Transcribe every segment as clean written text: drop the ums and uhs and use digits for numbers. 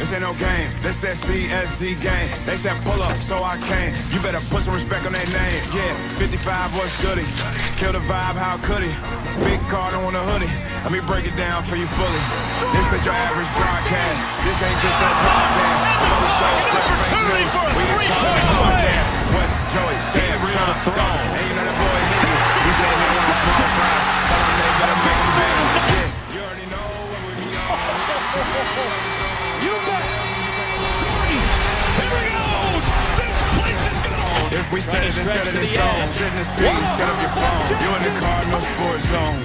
This ain't no game, this that CSZ game. They said pull up, so I came. You better put some respect on their name. Yeah, 55 was goody. Kill the vibe, how could he? Big Cardinal on the hoodie. Let me break it down for you fully. This ain't your average broadcast. This ain't just no podcast. I'm on the show, spread fake news. We just call it podcast. West Joey, Sam, Sean, Dalton. Ain't you know that boy hit you. He said he want small fries. Tell him they better make him big. Yeah, you already know what we be on. You bet. Here he goes. This place is gone. If we set it and set it in stone, sit in the seat, set up your phone. You in the Cardinal Sports Zone.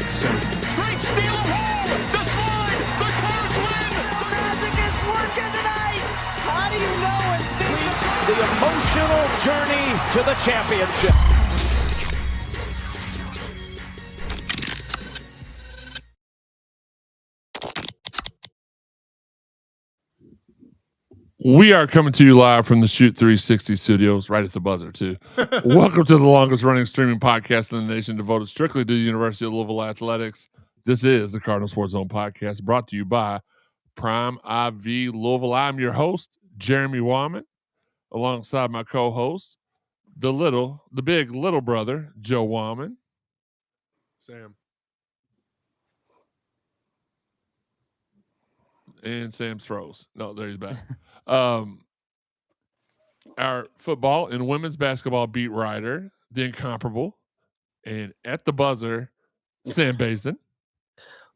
Straight steal of home. The slide. The Cards win. The magic is working tonight. How do you know when things are The emotional journey to the championship. We are coming to you live from the Shoot 360 studios, right at the buzzer, too. Welcome to the longest running streaming podcast in the nation devoted strictly to the University of Louisville Athletics. This is the Cardinal Sports Zone podcast brought to you by Prime IV Louisville. I'm your host, Jeremy Wyman, alongside my co-host, the big little brother, Joe Wyman. Sam. And Sam's froze. No, there he's back. Our football and women's basketball beat writer, the incomparable, and at the buzzer, Sam Basden.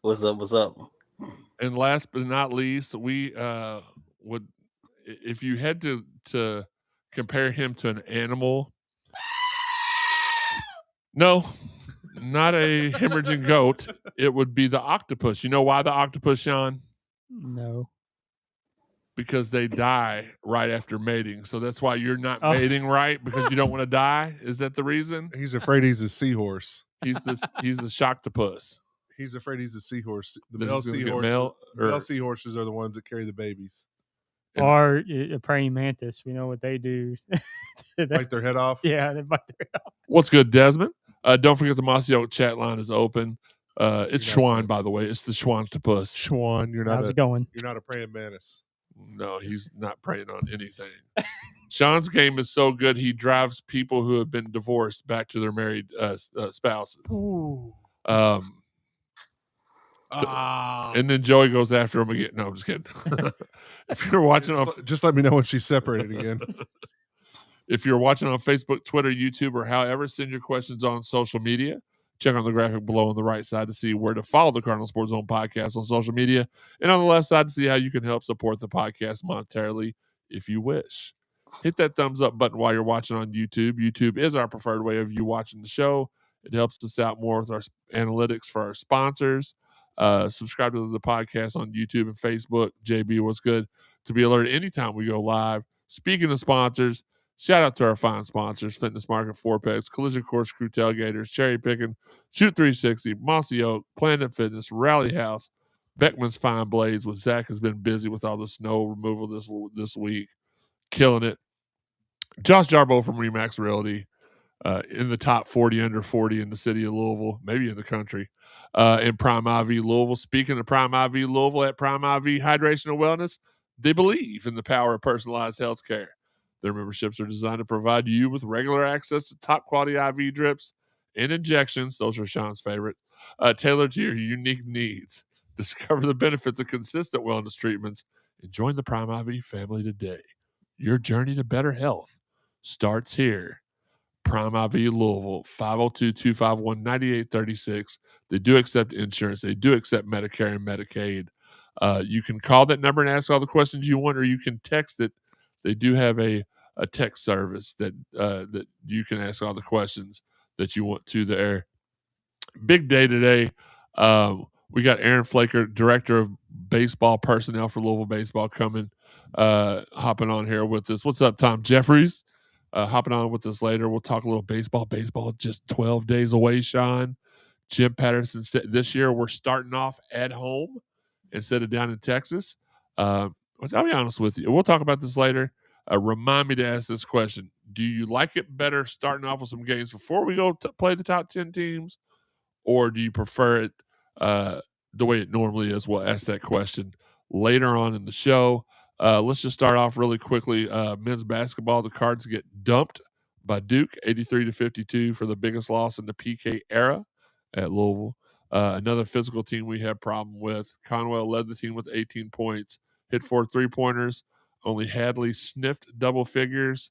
What's up? What's up? And last but not least, we would, if you had to compare him to an animal, no, not a hemorrhaging goat, it would be the octopus. You know why the octopus, Sean? No. Because they die right after mating. So that's why you're not mating right, because you don't want to die. Is that the reason? He's afraid he's a seahorse. He's the shocktopus. He's afraid he's a seahorse. The That male he's gonna get seahorses, male- male seahorses are the ones that carry the babies. And- Or a praying mantis. We know what they do. Bite their head off. Yeah, they bite their head off. What's good, Desmond? Don't forget the Mossy Oak chat line is open. It's You're not Schwan, good. by the way. It's the Schwantopus. Schwan, How's it going? you're not a praying mantis. No, he's not preying on anything. Sean's game is so good, he drives people who have been divorced back to their married spouses. Ooh. And then Joey goes after him again. No, I'm just kidding. If you're watching on Just let me know when she's separated again. If you're watching on Facebook, Twitter, YouTube, or however, send your questions on social media. Check on the graphic below on the right side to see where to follow the Cardinal Sports Zone podcast on social media. And on the left side to see how you can help support the podcast monetarily if you wish. Hit that thumbs up button while you're watching on YouTube. YouTube is our preferred way of you watching the show. It helps us out more with our analytics for our sponsors. Subscribe to the podcast on YouTube and Facebook. JB, what's good? To be alerted anytime we go live. Speaking of sponsors, shout out to our fine sponsors: Fitness Market, Four Pegs, Collision Course Crew Tailgaters, Cherry Picking, Shoot 360, Mossy Oak, Planet Fitness, Rally House, Beckman's Fine Blades. With Zach has been busy with all the snow removal this week, killing it. Josh Jarbo from Remax Realty, in the top 40 under 40 in the city of Louisville, maybe in the country, in Prime IV Louisville. Speaking of Prime IV Louisville, at Prime IV Hydration and Wellness, they believe in the power of personalized health care. Their memberships are designed to provide you with regular access to top quality IV drips and injections. Those are Sean's favorite, tailored to your unique needs. Discover the benefits of consistent wellness treatments and join the Prime IV family today. Your journey to better health starts here. Prime IV Louisville, 502-251-9836. They do accept insurance. They do accept Medicare and Medicaid. You can call that number and ask all the questions you want, or you can text it. They do have a text service that you can ask all the questions that you want to there. Big day today. We got Aaron Flaker, Director of Baseball Personnel for Louisville Baseball, hopping on here with us. What's up, Tom Jeffries? Hopping on with us later. We'll talk a little baseball. Baseball just 12 days away, Sean. Jim Patterson said this year we're starting off at home instead of down in Texas. Which I'll be honest with you. We'll talk about this later. Remind me to ask this question. Do you like it better starting off with some games before we go to play the top 10 teams? Or do you prefer it the way it normally is? We'll ask that question later on in the show. Let's just start off really quickly. Men's basketball, the Cards get dumped by Duke, 83-52 for the biggest loss in the PK era at Louisville. Another physical team we had problem with. Conwell led the team with 18 points, hit 4 3-pointers. Only Hadley sniffed double figures.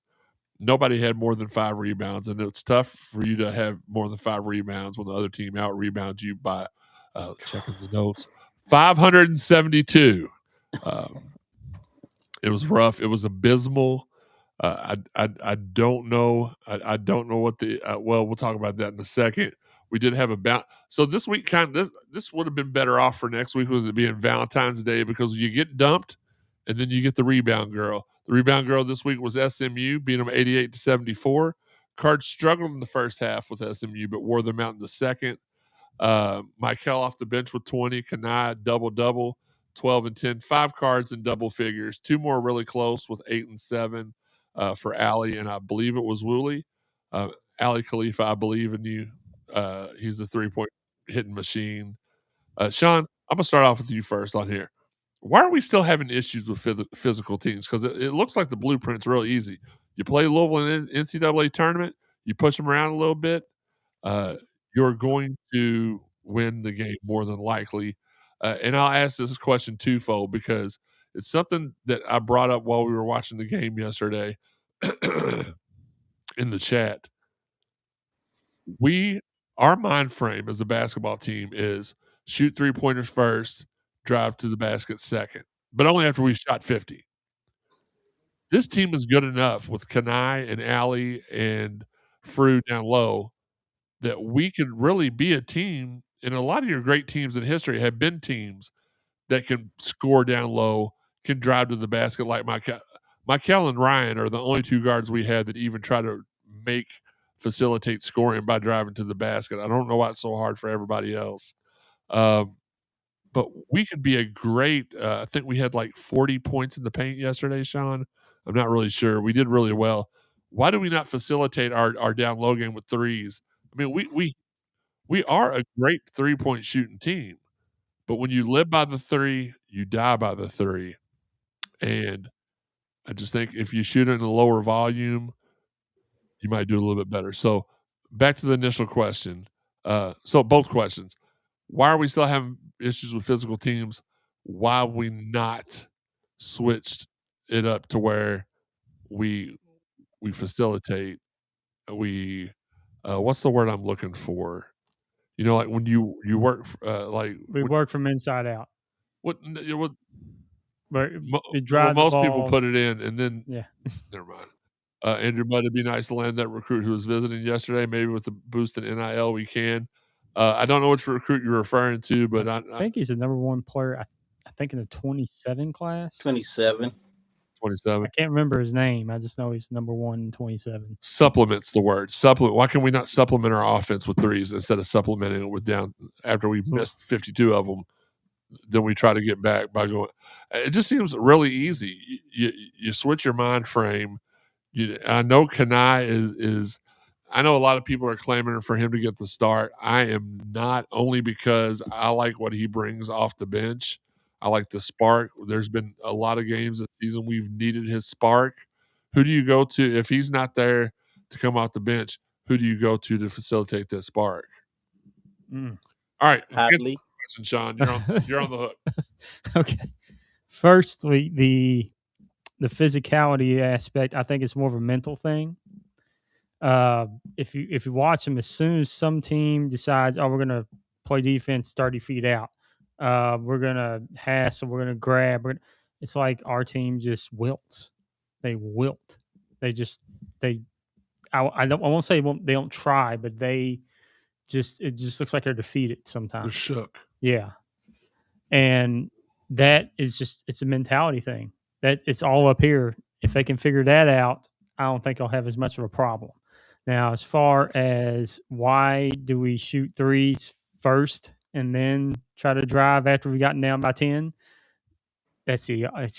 Nobody had more than 5 rebounds, and it's tough for you to have more than 5 rebounds when the other team out rebounds you by checking the notes 572. It was rough. It was abysmal. I don't know. I don't know what the well. We'll talk about that in a second. We did have a bounce. So this week, this would have been better off for next week with it being Valentine's Day because you get dumped, and then you get the rebound girl. The rebound girl this week was SMU, beat them 88-74. Cards struggled in the first half with SMU, but wore them out in the second. Michael off the bench with 20. Kanai double, 12 and 10. 5 cards in double figures. 2 more really close with 8 and 7 for Ali, and I believe it was Woolley. Ali Khalifa, I believe in you. He's the 3-point hitting machine. Sean, I'm gonna start off with you first on here. Why are we still having issues with physical teams? Because it looks like the blueprint's real easy. You play Louisville in the NCAA tournament, you push them around a little bit, you're going to win the game more than likely. And I'll ask this question twofold because it's something that I brought up while we were watching the game yesterday in the chat. Our mind frame as a basketball team is shoot 3-pointers first, drive to the basket second, but only after we shot 50. This team is good enough with Kanai and Ali and Frew down low that we could really be a team, and a lot of your great teams in history have been teams that can score down low, can drive to the basket like Michael and Ryan are the only 2 guards we had that even try to facilitate scoring by driving to the basket. I don't know why it's so hard for everybody else. But we could be a great I think we had like 40 points in the paint yesterday, Sean. I'm not really sure. We did really well. Why do we not facilitate our down low game with threes? I mean, we are a great 3-point shooting team, but when you live by the 3, you die by the 3. And I just think if you shoot it in a lower volume, you might do a little bit better. So back to the initial question. So both questions. Why are we still having issues with physical teams? Why have we not switched it up to where we facilitate? What's the word I'm looking for? You know, like when you work, we work from inside out. What But most people put it in, and then yeah, never mind. Andrew, but it'd be nice to land that recruit who was visiting yesterday. Maybe with the boost in NIL, we can. I don't know which recruit you're referring to, but I think he's the number 1 player. I think in the 27 class. 27. 27. I can't remember his name. I just know he's number 1 in 27. Supplements the word. Supplement. Why can we not supplement our offense with threes instead of supplementing it with down after we missed 52 of them? Then we try to get back by going. It just seems really easy. You switch your mind frame. I know Kanai is. I know a lot of people are clamoring for him to get the start. I am not, only because I like what he brings off the bench. I like the spark. There's been a lot of games this season we've needed his spark. Who do you go to if he's not there to come off the bench? Who do you go to facilitate that spark? All right, Hadley. Sean, you're on the hook. Okay. Firstly, the physicality aspect, I think it's more of a mental thing. If you watch them, as soon as some team decides, we're gonna play defense 30 feet out, we're gonna hassle, we're gonna grab, it's like our team just wilts. They wilt. I won't say they don't try, but it just looks like they're defeated sometimes. They're shook. Yeah. And that is it's a mentality thing. That it's all up here. If they can figure that out, I don't think they'll have as much of a problem. Now, as far as why do we shoot threes first and then try to drive after we gotten down by 10? It's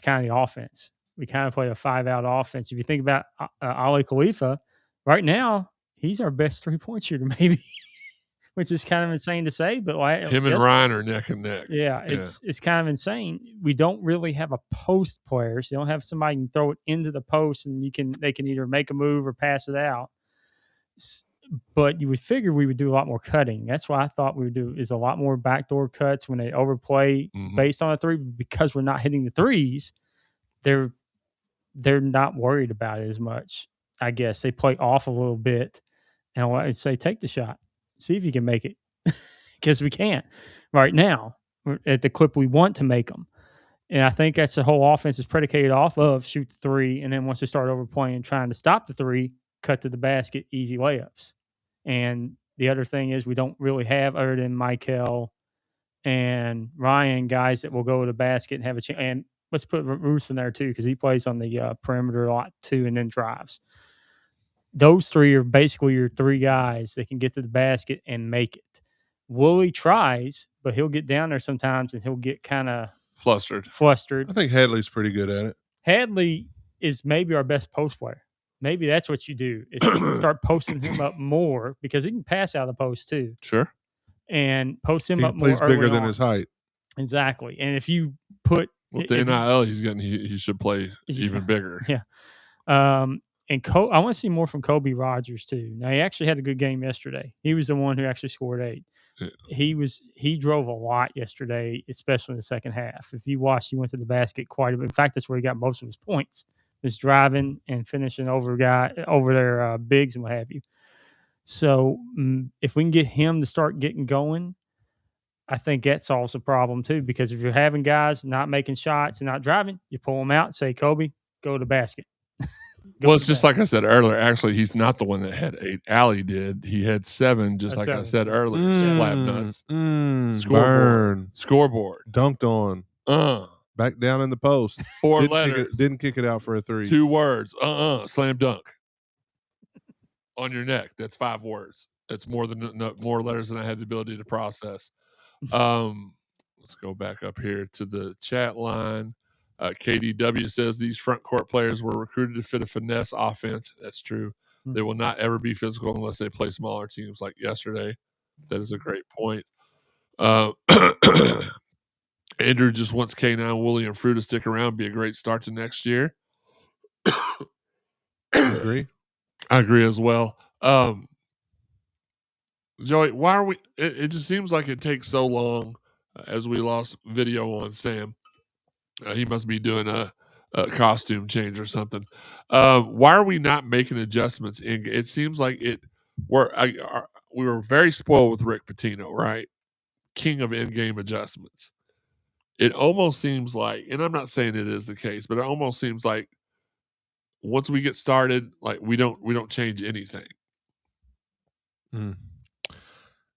kind of the offense. We kind of play a 5-out offense. If you think about Ali Khalifa, right now, he's our best 3-point shooter, maybe. which is kind of insane to say, but Him and Ryan are neck and neck. Yeah, it's kind of insane. We don't really have a post player, so you don't have somebody who can throw it into the post and they can either make a move or pass it out. But you would figure we would do a lot more cutting. That's what I thought we would do is a lot more backdoor cuts when they overplay based on a three. Because we're not hitting the threes, they're not worried about it as much. I guess they play off a little bit, and I'd say take the shot, see if you can make it, because we can't right now at the clip we want to make them. And I think that's the whole offense is predicated off of shoot the three, and then once they start overplaying, trying to stop the three, cut to the basket, easy layups. And the other thing is we don't really have, other than Michael and Ryan, guys that will go to the basket and have a chance. And let's put Roos in there too, because he plays on the perimeter a lot too, and then drives. Those three are basically your three guys that can get to the basket and make it. Woolley tries, but he'll get down there sometimes and he'll get kind of flustered. I think Hadley's pretty good at it. Hadley is maybe our best post player. Maybe that's what you do is start posting him up more, because he can pass out of the post too. Sure. And post him up more. He plays bigger than his height. Exactly. And if you put the NIL he's getting, he should play even bigger. Yeah. And I want to see more from Kobe Rogers too. Now he actually had a good game yesterday. He was the one who actually scored 8. Yeah. He drove a lot yesterday, especially in the second half. If you watch, he went to the basket quite a bit. In fact, that's where he got most of his points. Was driving and finishing over their bigs and what have you. So if we can get him to start getting going, I think that solves the problem too. Because if you're having guys not making shots and not driving, you pull them out and say, Kobe, go to the basket. Well, it's just like I said earlier. Actually, he's not the one that had 8. Allie did. He had 7, just like 7. I said earlier. Slap nuts. Scoreboard. Dunked on. Back down in the post. 4 letters. Didn't kick it out for a 3. 2 words. Slam dunk. On your neck. That's 5 words. That's more letters than I had the ability to process. Let's go back up here to the chat line. KDW says these front court players were recruited to fit a finesse offense. That's true. They will not ever be physical unless they play smaller teams like yesterday. That is a great point. Andrew just wants K9, Woolley, and Frew to stick around. Be a great start to next year. Agree. I agree as well. Joey, why are we? It just seems like it takes so long. As we lost video on Sam, he must be doing a costume change or something. Why are we not making adjustments? It seems like we were very spoiled with Rick Pitino, right? King of in-game adjustments. It almost seems like, and I'm not saying it is the case, but it almost seems like once we get started, like we don't change anything.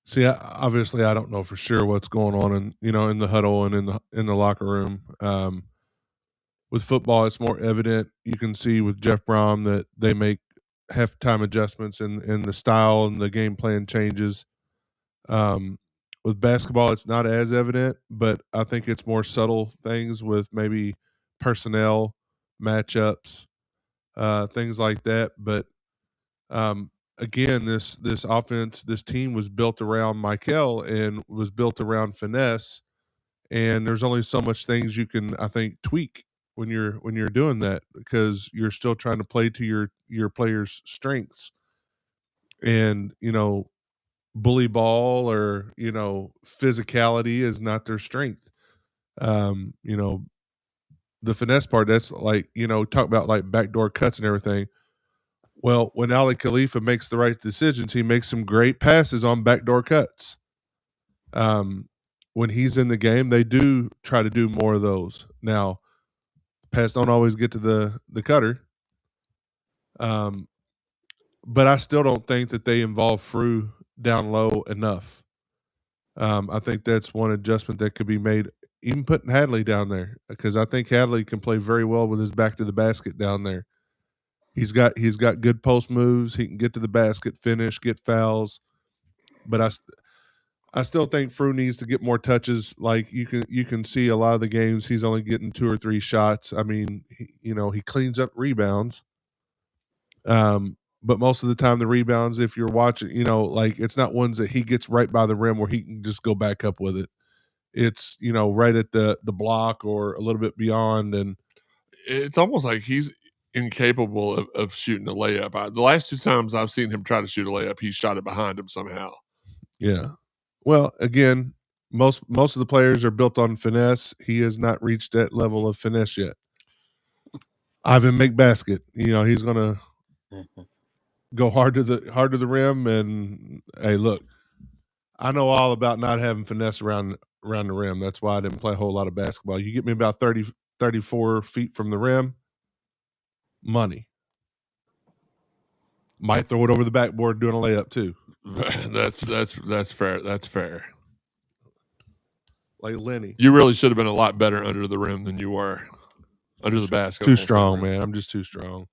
See, obviously, I don't know for sure what's going on in the huddle and in the locker room. With football, it's more evident. You can see with Jeff Brom that they make halftime adjustments in the style and the game plan changes. With basketball, it's not as evident, but I think it's more subtle things with maybe personnel, matchups, things like that. But again, this offense, this team was built around Michael and was built around finesse. And there's only so much things you can, I think, tweak when you're doing that, because you're still trying to play to your players' strengths. And bully ball or physicality is not their strength. The finesse part, that's like talk about like backdoor cuts and everything. Well, when Ali Khalifa makes the right decisions, he makes some great passes on backdoor cuts. When he's in the game, they do try to do more of those. Now, pass don't always get to the cutter. But I still don't think that they involve Frew down low enough. I think that's one adjustment that could be made, even putting Hadley down there, because I think Hadley can play very well with his back to the basket down there. He's got good post moves. He can get to the basket, finish, get fouls. But I still think Frew needs to get more touches. Like you can see a lot of the games, he's only getting 2 or 3 shots. I mean, he cleans up rebounds. but most of the time the rebounds, if you're watching, like it's not ones that he gets right by the rim where he can just go back up with it. It's, right at the block or a little bit beyond. And it's almost like he's incapable of shooting a layup. The last 2 times I've seen him try to shoot a layup, he shot it behind him somehow. yeah. Well, again, most of the players are built on finesse. He has not reached that level of finesse yet. Ivan McBasket, he's gonna go hard to the rim. And hey, look, I know all about not having finesse around the rim. That's why I didn't play a whole lot of basketball. You get me about 30, 34 feet from the rim, money. Might throw it over the backboard doing a layup too. That's fair. That's fair. Like Lenny. You really should have been a lot better under the rim than you were under the basket. Too strong, man. I'm just too strong.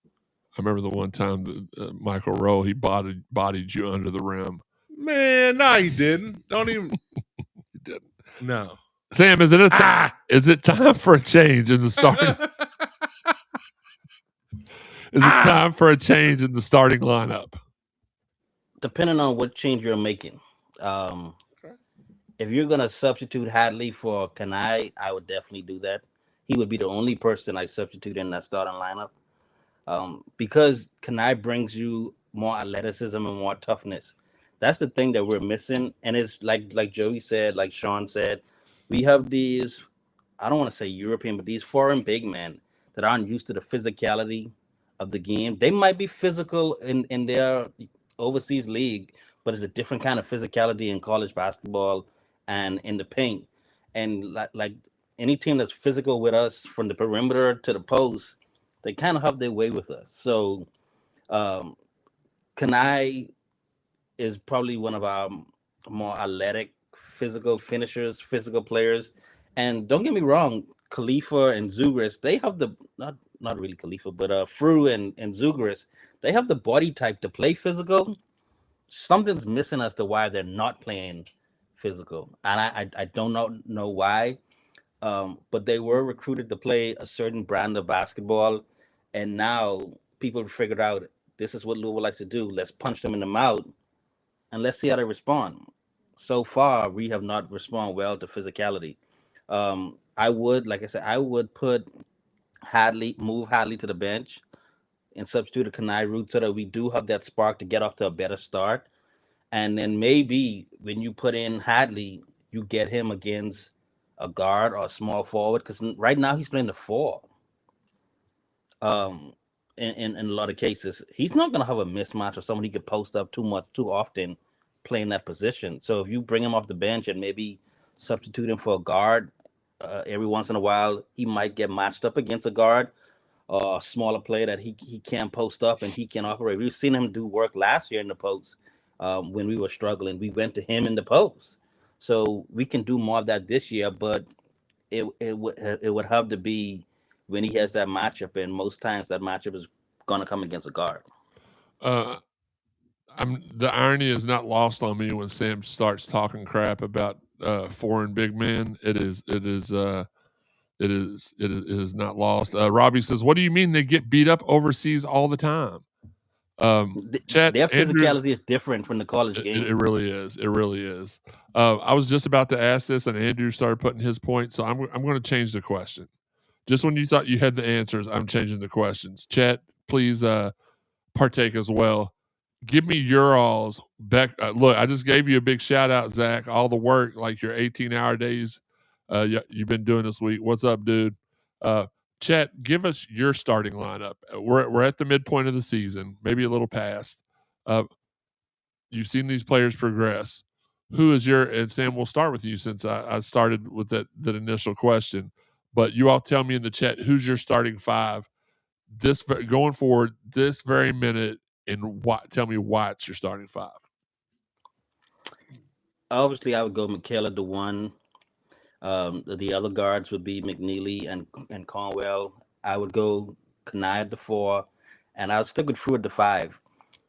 I remember the one time that Michael Rowe, he bodied you under the rim. Man, no, he didn't. Don't even. He didn't. No. Sam, is it time for a change in the starting? Is it time for a change in the starting lineup? Depending on what change you're making. If you're going to substitute Hadley for Kanai, I would definitely do that. He would be the only person I substitute in that starting lineup. Because Kanai brings you more athleticism and more toughness. That's the thing that we're missing. And it's like Joey said, like Sean said, we have these, I don't want to say European, but these foreign big men that aren't used to the physicality of the game. They might be physical in their overseas league, but it's a different kind of physicality in college basketball and in the paint. And like any team that's physical with us from the perimeter to the post, they kind of have their way with us. So Kanai is probably one of our more athletic, physical finishers, physical players. And don't get me wrong, Khalifa and Zugris, they have the not really Khalifa, but Fru and Zugris, they have the body type to play physical. Something's missing as to why they're not playing physical, and I don't know why. But they were recruited to play a certain brand of basketball, and now people have figured out this is what Louisville likes to do. Let's punch them in the mouth, and let's see how they respond. So far, we have not responded well to physicality. I would, like I said, I would move Hadley to the bench and substitute a Kanai route so that we do have that spark to get off to a better start. And then maybe when you put in Hadley, you get him against a guard or a small forward, because right now he's playing the 4. In a lot of cases, he's not going to have a mismatch or someone he could post up too often playing that position. So if you bring him off the bench and maybe substitute him for a guard every once in a while, he might get matched up against a guard or a smaller player that he can post up and he can operate. We've seen him do work last year in the post when we were struggling. We went to him in the post. So we can do more of that this year, but it would have to be when he has that matchup, and most times that matchup is going to come against a guard. The irony is not lost on me when Sam starts talking crap about foreign big men. It is not lost. Robbie says, "What do you mean they get beat up overseas all the time?" Chet, Their physicality Andrew, is different from the college game. It really is. It really is. I was just about to ask this, and Andrew started putting his point, so I'm going to change the question. Just when you thought you had the answers, I'm changing the questions. Chet, please partake as well. Give me your alls. Look, I just gave you a big shout out, Zach. All the work, like your 18-hour days you've been doing this week. What's up, dude? Chet, give us your starting lineup. We're at the midpoint of the season, maybe a little past. You've seen these players progress. Who is and Sam, we'll start with you since I started with that initial question. But you all tell me in the chat, who's your starting 5 going forward this very minute, and tell me why it's your starting 5. Obviously, I would go Michaela the 1. The other guards would be McNeely and Conwell. I would go Kanai at the 4, and I would stick with Fru at the 5.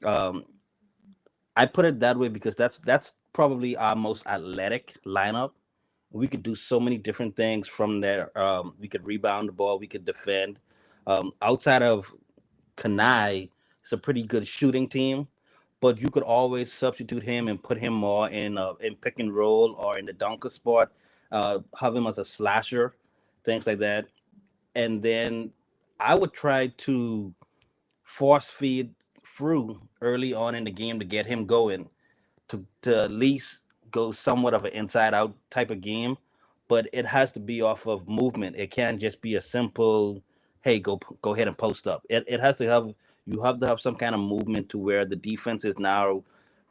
I put it that way because that's probably our most athletic lineup. We could do so many different things from there. We could rebound the ball. We could defend. Outside of Kanai, it's a pretty good shooting team, but you could always substitute him and put him more in pick and roll or in the dunker spot, have him as a slasher, things like that. And then I would try to force feed through early on in the game to get him going, to at least go somewhat of an inside out type of game, but it has to be off of movement. It can't just be a simple, hey, go ahead and post up. It has to have, you have to have some kind of movement to where the defense is now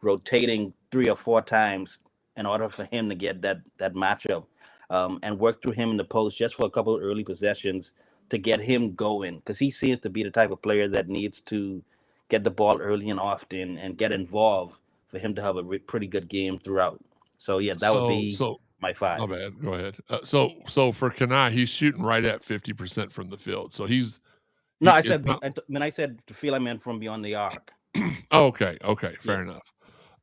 rotating 3 or 4 times in order for him to get that matchup, and work through him in the post just for a couple of early possessions to get him going, because he seems to be the type of player that needs to get the ball early and often and get involved for him to have a pretty good game throughout. So yeah, that would be my My 5. bad. Go ahead. So for Kanai, he's shooting right at 50% from the field. So No, I it's said not. when I said to feel, I meant from beyond the arc. Oh, okay, fair Yeah.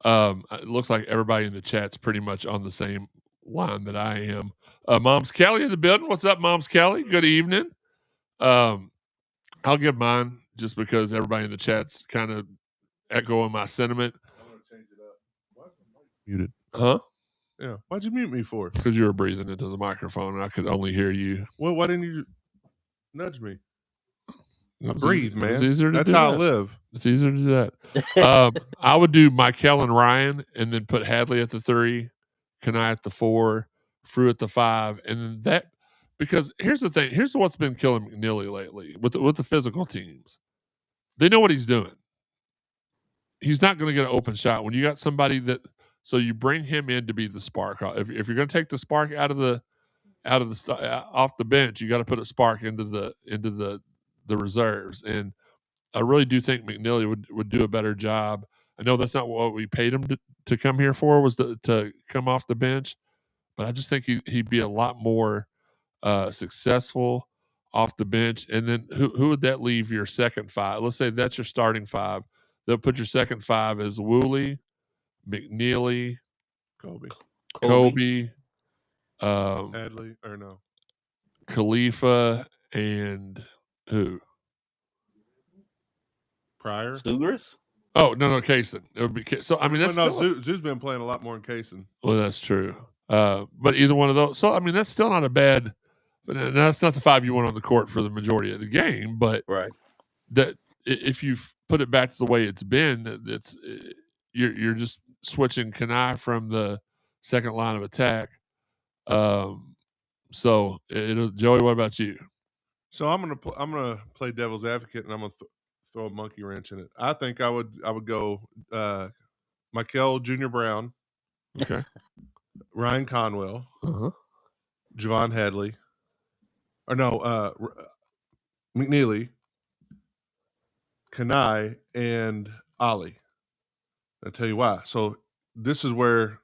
enough. It looks like everybody in the chat's pretty much on the same line that I am. Mom's Kelly in the building. What's up, Mom's Kelly? Good evening. I'll give mine just because everybody in the chat's kind of echoing my sentiment. I'm gonna change it up. Why's my mic muted? Huh? Yeah. Why'd you mute me for? Because you were breathing into the microphone and I could only hear you. Well, why didn't you nudge me? I It breathe, was man. easier to That's do how I that. live. It's easier to do that. I would do Michael and Ryan and then put Hadley at the 3, Kanai at the 4, Frew at the 5, and then that, because here's the thing. Here's what's been killing McNeely lately with the physical teams. They know what he's doing. He's not going to get an open shot when you got somebody that. So you bring him in to be the spark. If you're going to take the spark off the bench, you got to put a spark into the reserves. And I really do think McNeely would do a better job. I know that's not what we paid him to come here for, was to come off the bench, but I just think he'd be a lot more successful off the bench. And then who would that leave your second 5? Let's say that's your starting 5. They'll put your second 5 as Woolley, McNeely, Kobe, Hadley or no? Khalifa, and who? Pryor. Stugers? Oh no, Kaysen. It would be so. I mean, that's Zoo's been playing a lot more in Kaysen. Well, that's true. But either one of those. So I mean, that's still not a bad. But that's not the 5 you want on the court for the majority of the game. But Right. that if you put it back to the way it's been, it's you're just switching Kanai from the second line of attack. So Joey, what about you? So I'm gonna play devil's advocate, and I'm gonna throw a monkey wrench in it. I think I would go Michael Jr. Brown, Okay, Ryan Conwell, uh-huh. Javon Hadley, or no, McNeely, Kanai, and Ollie. I'll tell you why. So this is where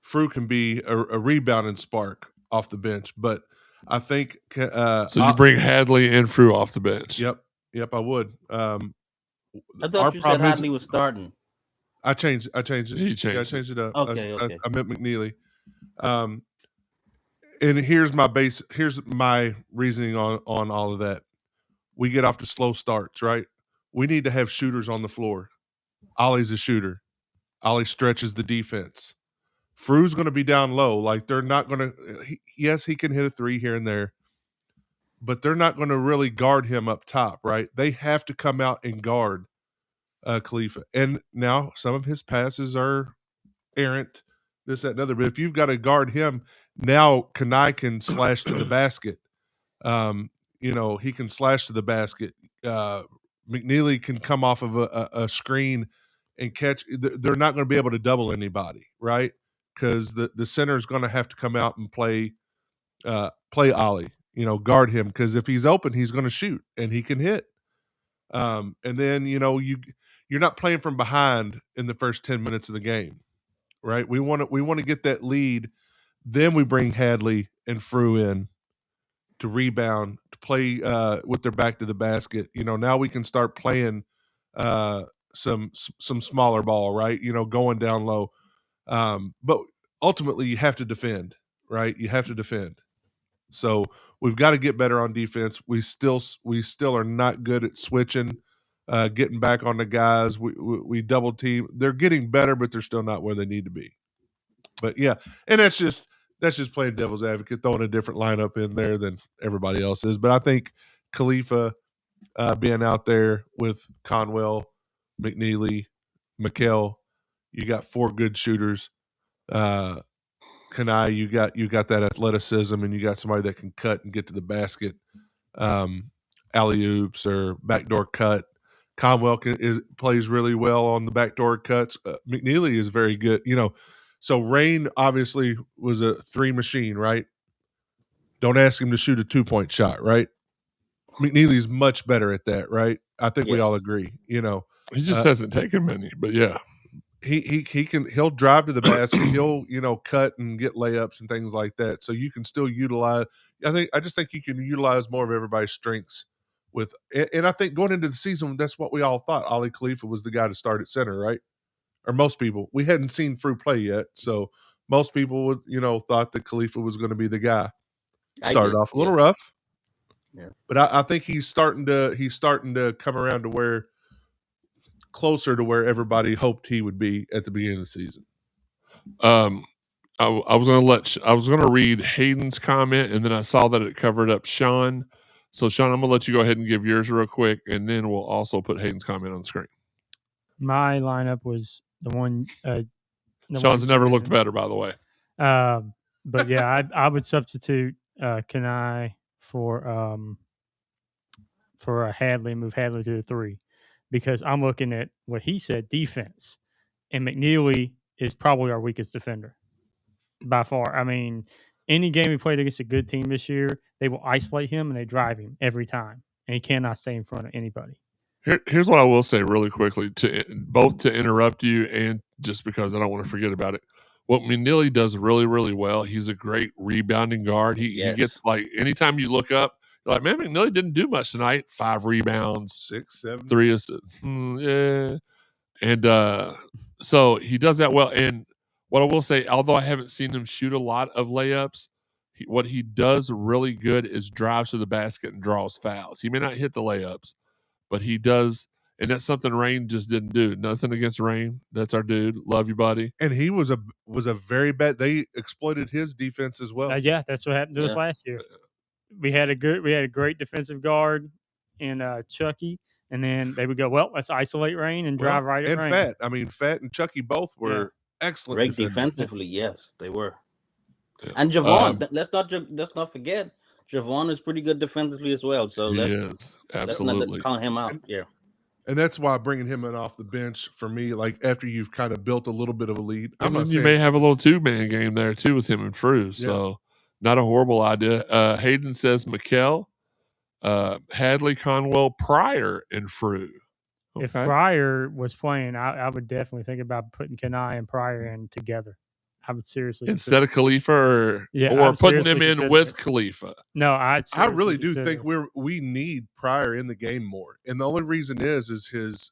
Frew can be a rebounding spark off the bench, but I think so you bring Hadley and Frew off the bench. Yep, I would. I thought you said Hadley was starting. I changed it. He changed I changed it up. Okay. I meant McNeely. And here's my reasoning on all of that. We get off to slow starts, right? We need to have shooters on the floor. Ollie's a shooter. Ollie stretches the defense. Frew's going to be down low. Like they're not going to. Yes, he can hit a 3 here and there, but they're not going to really guard him up top, right? They have to come out and guard Khalifa. And now some of his passes are errant, this, that, and other. But if you've got to guard him, now Kanai can slash to the basket. He can slash to the basket. McNeely can come off of a screen and catch. They're not going to be able to double anybody, right? Because the center is going to have to come out and play Ollie, guard him, because if he's open, he's going to shoot and he can hit. And then you're not playing from behind in the first 10 minutes of the game, right? We want to get that lead. Then we bring Hadley and Frew in to rebound, to play with their back to the basket. Now we can start playing some smaller ball, right? Going down low. But ultimately you have to defend, right? You have to defend. So we've got to get better on defense. We still are not good at switching getting back on the guys. We double team. They're getting better, but they're still not where they need to be. But yeah, and that's just playing devil's advocate, throwing a different lineup in there than everybody else is. But I think Khalifa being out there with Conwell, McNeely, McKell, you got 4 good shooters. Kanai, you got that athleticism, and you got somebody that can cut and get to the basket, alley oops or backdoor cut. Conwell plays really well on the backdoor cuts. McNeely is very good. So Rain obviously was a 3 machine, right? Don't ask him to shoot a 2-point shot, right? McNeely's much better at that, right? I think we all agree. He just hasn't taken many, but yeah. He'll drive to the basket, he'll cut and get layups and things like that. So you can still utilize. I just think you can utilize more of everybody's strengths and I think going into the season, that's what we all thought. Ali Khalifa was the guy to start at center, right? Or most people. We hadn't seen Frew play yet, so most people would thought that Khalifa was going to be the guy. Started off a little rough, but I think he's starting to come around to where closer to where everybody hoped he would be at the beginning of the season. I was going to read Hayden's comment, and then I saw that it covered up Sean. So Sean, I'm going to let you go ahead and give yours real quick, and then we'll also put Hayden's comment on the screen. My lineup was the one. Sean's never looked better, by the way. But yeah, I would substitute Kanai for Hadley, move Hadley to the 3, because I'm looking at what he said, defense, and McNeely is probably our weakest defender by far. I mean, any game we played against a good team this year, they will isolate him and they drive him every time, and he cannot stay in front of anybody. Here's what I will say really quickly, to interrupt you and just because I don't want to forget about it. What McNeely does really, really well, he's a great rebounding guard. He gets, like, anytime you look up, you're like, man, McNeely didn't do much tonight. 5 rebounds, 6, 7, 3 assists. Yeah. And so he does that well. And what I will say, although I haven't seen him shoot a lot of layups, what he does really good is drives to the basket and draws fouls. He may not hit the layups, but he does, and that's something Rain just didn't do. Nothing against Rain. That's our dude. Love you, buddy. And he was a very bad. They exploited his defense as well. Yeah, that's what happened to us last year. We had a great defensive guard in Chucky, and then they would go, well, let's isolate Rain and drive right at Rain. Fat. I mean, Fat and Chucky both were excellent. Great defensively, yes, they were. Yeah. And Javon, let's not forget, Javon is pretty good defensively as well. So let's absolutely not count him out. And that's why bringing him in off the bench for me, like after you've kind of built a little bit of a lead, you may have a little 2-man game there too with him and Frew. So not a horrible idea. Hayden says McKell, Hadley, Conwell, Pryor, and Frew. Okay. If Pryor was playing, I would definitely think about putting Kanai and Pryor in together. I would seriously instead of Khalifa, or putting him in with Khalifa. No, I really do think we need Pryor in the game more, and the only reason is his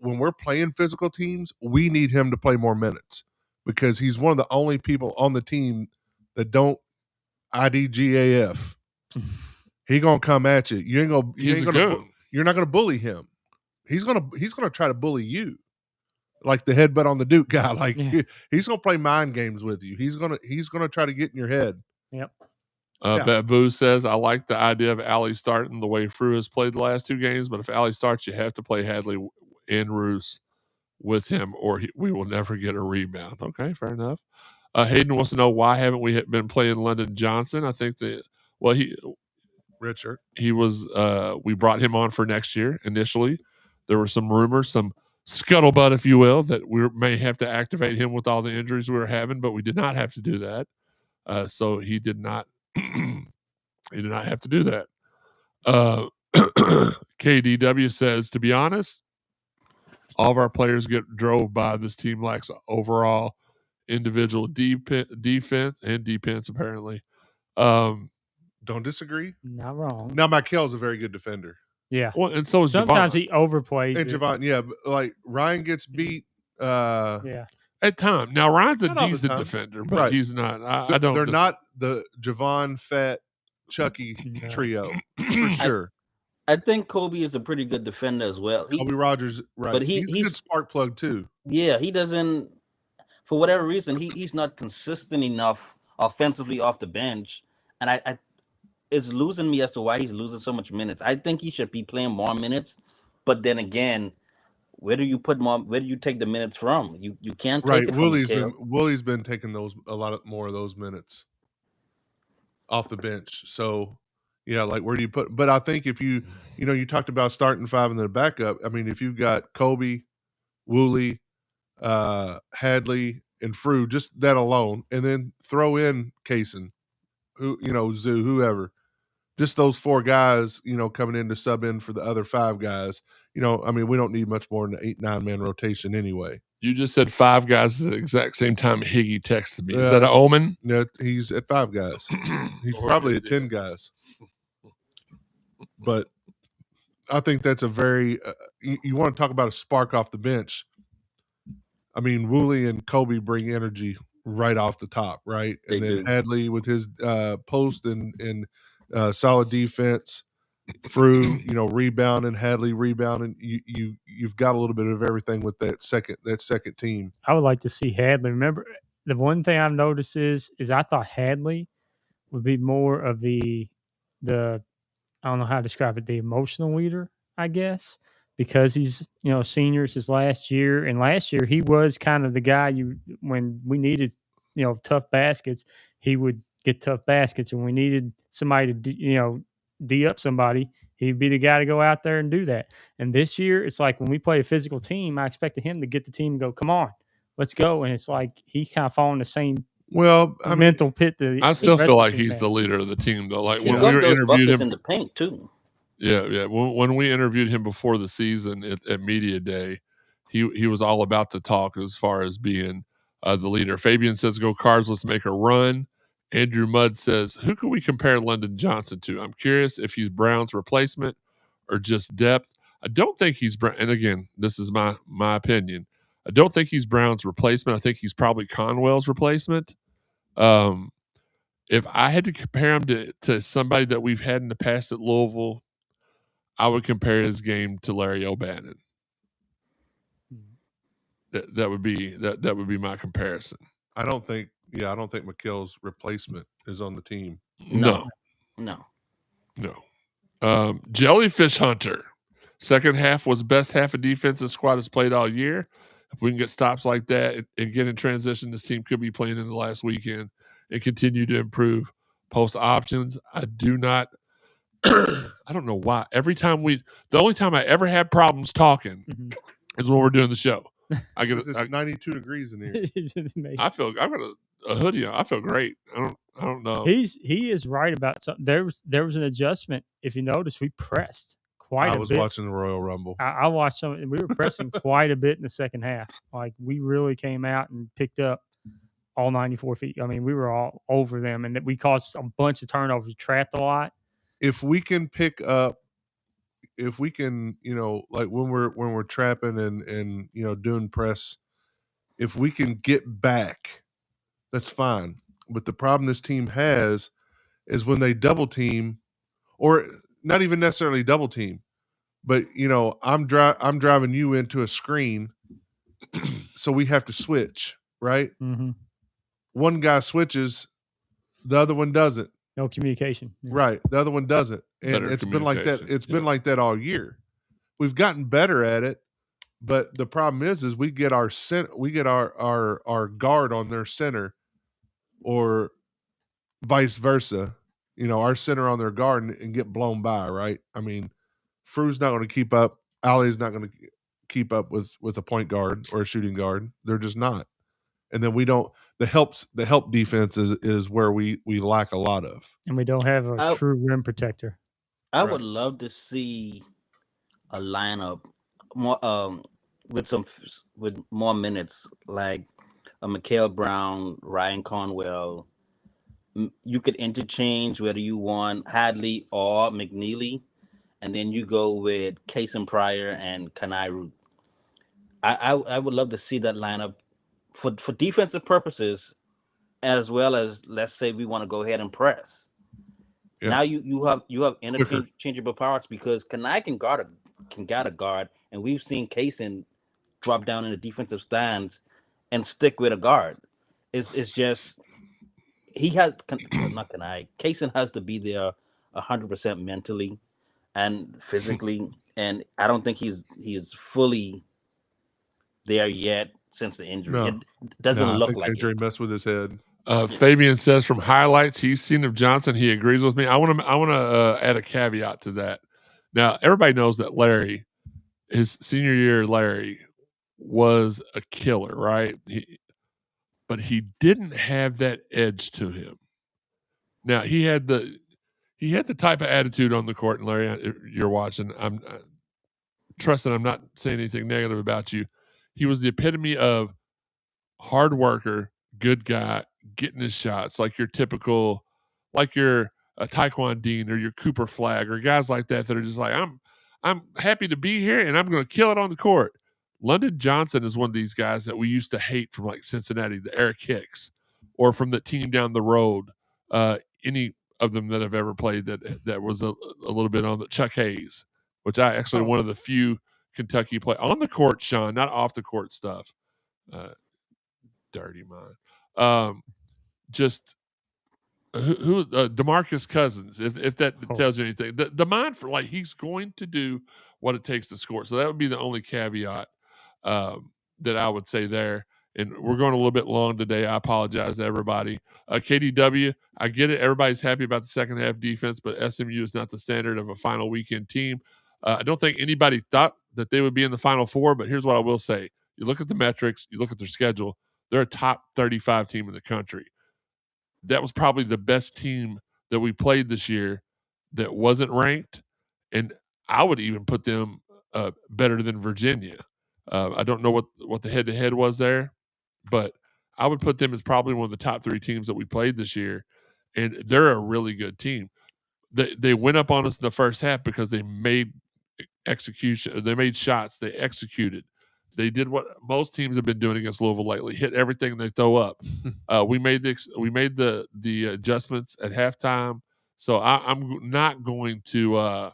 when we're playing physical teams, we need him to play more minutes because he's one of the only people on the team that don't IDGAF. He gonna come at you. You're not gonna bully him. He's gonna try to bully you, like the headbutt on the Duke guy. Like he's gonna play mind games with you. He's gonna try to get in your head. Yep. Babu says, I like the idea of Ali starting the way Frew has played the last 2 games, but if Ali starts, you have to play Hadley and Roos with him, or we will never get a rebound. Okay, fair enough. Hayden wants to know, why haven't we been playing London Johnson? I think that Richard. He was we brought him on for next year initially. There were some rumors, some scuttlebutt, if you will, that we may have to activate him with all the injuries we were having, but we did not have to do that. So he did not he did not have to do that. KDW says, to be honest, all of our players get drove by. This team lacks overall individual defense and defense, apparently. Don't disagree. Not wrong. Now, Michael's a very good defender. Yeah. Well, and so is sometimes Javon. He overplays. And Javon, but like Ryan gets beat. At time. Now Ryan's a decent defender, but he's not. I don't. They're not the Javon, Fat, Chucky trio for sure. I think Kobe is a pretty good defender as well. Kobe Rogers, right? But He's a good spark plug too. yeah, he doesn't, for whatever reason, he's not consistent enough offensively off the bench, and I it's losing me as to why he's losing so much minutes. I think he should be playing more minutes, but then again, where do you put more? Where do you take the minutes from? You can't take Right. it from Willie's been taking a lot more of those minutes off the bench. So yeah, like where do you put? But I think if you you talked about starting five and then backup. I mean, if you've got Kobe, Woolley, Hadley, and Frew, just that alone, and then throw in Kaysen, Zoo, whoever, just those four guys, coming in to sub in for the other five guys. I mean, we don't need much more than an 8-9 man rotation anyway. You just said five guys at the exact same time Higgy texted me. Is that an omen? No, he's at five guys. He's probably at 10 guys. But I think that's a very you want to talk about a spark off the bench. I mean, Woolley and Kobe bring energy right off the top, right? And then Hadley with his post and solid defense. Frew, rebounding, Hadley rebounding. You've got a little bit of everything with that second team. I would like to see Hadley. Remember, the one thing I've noticed is I thought Hadley would be more of the I don't know how to describe it, the emotional leader, I guess, because he's seniors his last year, and last year he was kind of the guy when we needed tough baskets, he would get tough baskets, and we needed somebody to D up somebody, he'd be the guy to go out there and do that. And this year, it's like when we play a physical team, I expected him to get the team and go, come on, let's go. And it's like he's kind of falling the same mental pit. I still feel like he's the leader of the team, though. Like when we were interviewed him in the paint too. Yeah. When we interviewed him before the season at Media Day, he was all about the talk as far as being the leader. Fabian says, "Go Cards, let's make a run." Andrew Mudd says, "Who can we compare London Johnson to? I'm curious if he's Brown's replacement or just depth. I don't think he's Brown." And again, this is my opinion. I don't think he's Brown's replacement. I think he's probably Conwell's replacement. If I had to compare him to somebody that we've had in the past at Louisville, I would compare his game to Larry O'Bannon. That would be my comparison. I don't think McKill's replacement is on the team. No. Jellyfish Hunter. Second half was best half of defense the squad has played all year. If we can get stops like that and get in transition, this team could be playing in the last weekend and continue to improve post options. I do not. I don't know why. The only time I ever have problems talking is when we're doing the show. I get it's 92 degrees in here. I've got a hoodie on. I feel great. I don't know. He is right about something. There was an adjustment. If you notice, we pressed quite a bit. I was watching the Royal Rumble. I watched some. We were pressing quite a bit in the second half. Like we really came out and picked up all 94 feet. I mean, we were all over them, and we caused a bunch of turnovers. We trapped a lot. If we can like when we're trapping and doing press, if we can get back, that's fine. But the problem this team has is when they double team, or not even necessarily double team, but I'm driving you into a screen, so we have to switch, right? Mm-hmm. One guy switches, the other one doesn't. No communication. Yeah. Right. The other one doesn't. And it's been like that. It's been like that all year. We've gotten better at it, but the problem is we get our guard on their center, or vice versa. Our center on their guard and get blown by, right? I mean, Frew's not going to keep up. Ali's not going to keep up with a point guard or a shooting guard. They're just not. And then we don't. The help defense is where we lack a lot of, and we don't have a true rim protector. I would love to see a lineup more with more minutes, like a Mikael Brown, Ryan Conwell. You could interchange whether you want Hadley or McNeely, and then you go with Kaysen Pryor and Kanai Ruth. I would love to see that lineup for defensive purposes, as well as, let's say we want to go ahead and press. Yeah. Now you have interchangeable parts because Kanai can guard a guard, and we've seen Kaysen drop down in the defensive stands and stick with a guard. It's just he has not Kanai. Kaysen has to be there 100% mentally and physically, and I don't think he's fully there yet since the injury. No. It doesn't I look think the like injury it. messed with his head. Fabian says from highlights he's seen of Johnson, he agrees with me. I want to add a caveat to that. Now everybody knows that Larry, his senior year, Larry was a killer, right? But he didn't have that edge to him. Now he had the type of attitude on the court, and Larry, you're watching. I'm trusting. I'm not saying anything negative about you. He was the epitome of hard worker, good guy, getting his shots, like your typical, like your Taekwon Dean or your Cooper Flag or guys like that are just like, I'm happy to be here and I'm going to kill it on the court. London Johnson is one of these guys that we used to hate from like Cincinnati, the Eric Hicks, or from the team down the road. Any of them that have ever played that was a little bit on the Chuck Hayes, which I actually one of the few Kentucky play on the court, Sean, not off the court stuff. Dirty mind. Just who DeMarcus Cousins, if that tells you anything. The mind for like he's going to do what it takes to score. So that would be the only caveat that I would say there. And we're going a little bit long today. I apologize to everybody. KDW, I get it. Everybody's happy about the second half defense, but SMU is not the standard of a final weekend team. I don't think anybody thought that they would be in the Final Four, but here's what I will say. You look at the metrics, you look at their schedule, they're a top 35 team in the country. That was probably the best team that we played this year that wasn't ranked, and I would even put them better than Virginia. I don't know what the head-to-head was there, but I would put them as probably one of the top 3 teams that we played this year, and they're a really good team. They went up on us in the first half because they made execution. They made shots. They executed. They did what most teams have been doing against Louisville lately: hit everything they throw up. We made the adjustments at halftime, so I'm not going to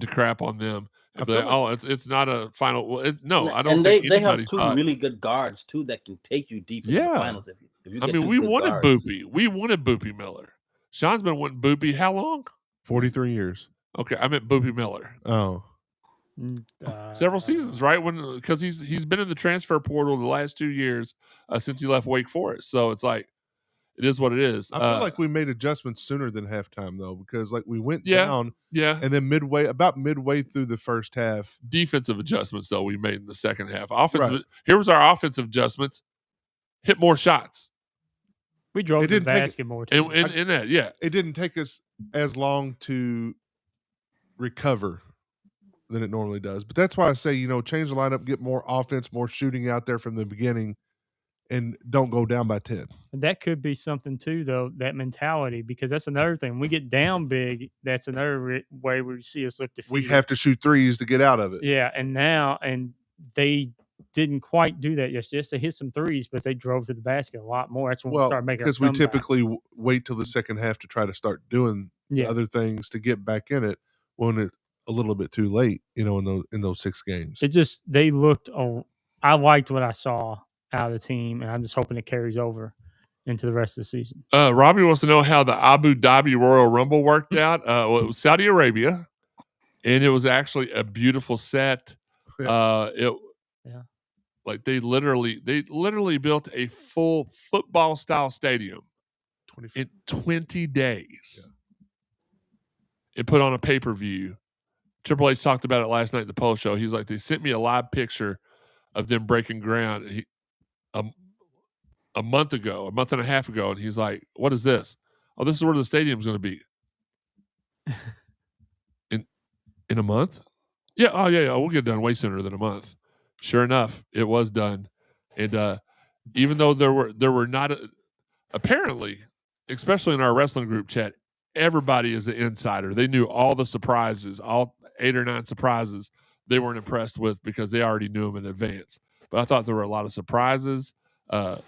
crap on them. It's not a final. Well, I don't. And think they have 2 really good guards too that can take you deep in the finals. If you get we wanted Boopy. We wanted Boopy Miller. Sean's been wanting Boopy how long? 43 years. Okay, I meant Boopy Miller. Oh. Several seasons, right? Because he's been in the transfer portal the last 2 years since he left Wake Forest. So it's like it is what it is. I feel like we made adjustments sooner than halftime though, because like we went down, and then midway through the first half, defensive adjustments though we made in the second half. Offensive. Here was our offensive adjustments: hit more shots. We drove the basket more. In that, it didn't take us as long to recover than it normally does. But that's why I say, change the lineup, get more offense, more shooting out there from the beginning, and don't go down by 10. That could be something too, though, that mentality, because that's another thing. When we get down big, that's another way we see us look defeated. We have to shoot threes to get out of it. Yeah, and they didn't quite do that yesterday. Yes, they hit some threes, but they drove to the basket a lot more. That's when we started making because we typically wait till the second half to try to start doing other things to get back in it when it's a little bit too late, in those 6 games. They looked. I liked what I saw out of the team, and I'm just hoping it carries over into the rest of the season. Robbie wants to know how the Abu Dhabi Royal Rumble worked out. It was Saudi Arabia, and it was actually a beautiful set. Like they literally built a full football style stadium in 20 days and put on a pay-per-view. Triple H talked about it last night at the post show. He's like, they sent me a live picture of them breaking ground a month and a half ago, and he's like, what is this? Oh, this is where the stadium's going to be. In a month? Yeah. Oh, yeah. We'll get it done way sooner than a month. Sure enough, it was done. And even though there were not apparently, especially in our wrestling group chat, everybody is an insider. They knew all the surprises, all 8 or 9 surprises they weren't impressed with because they already knew them in advance. But I thought there were a lot of surprises. I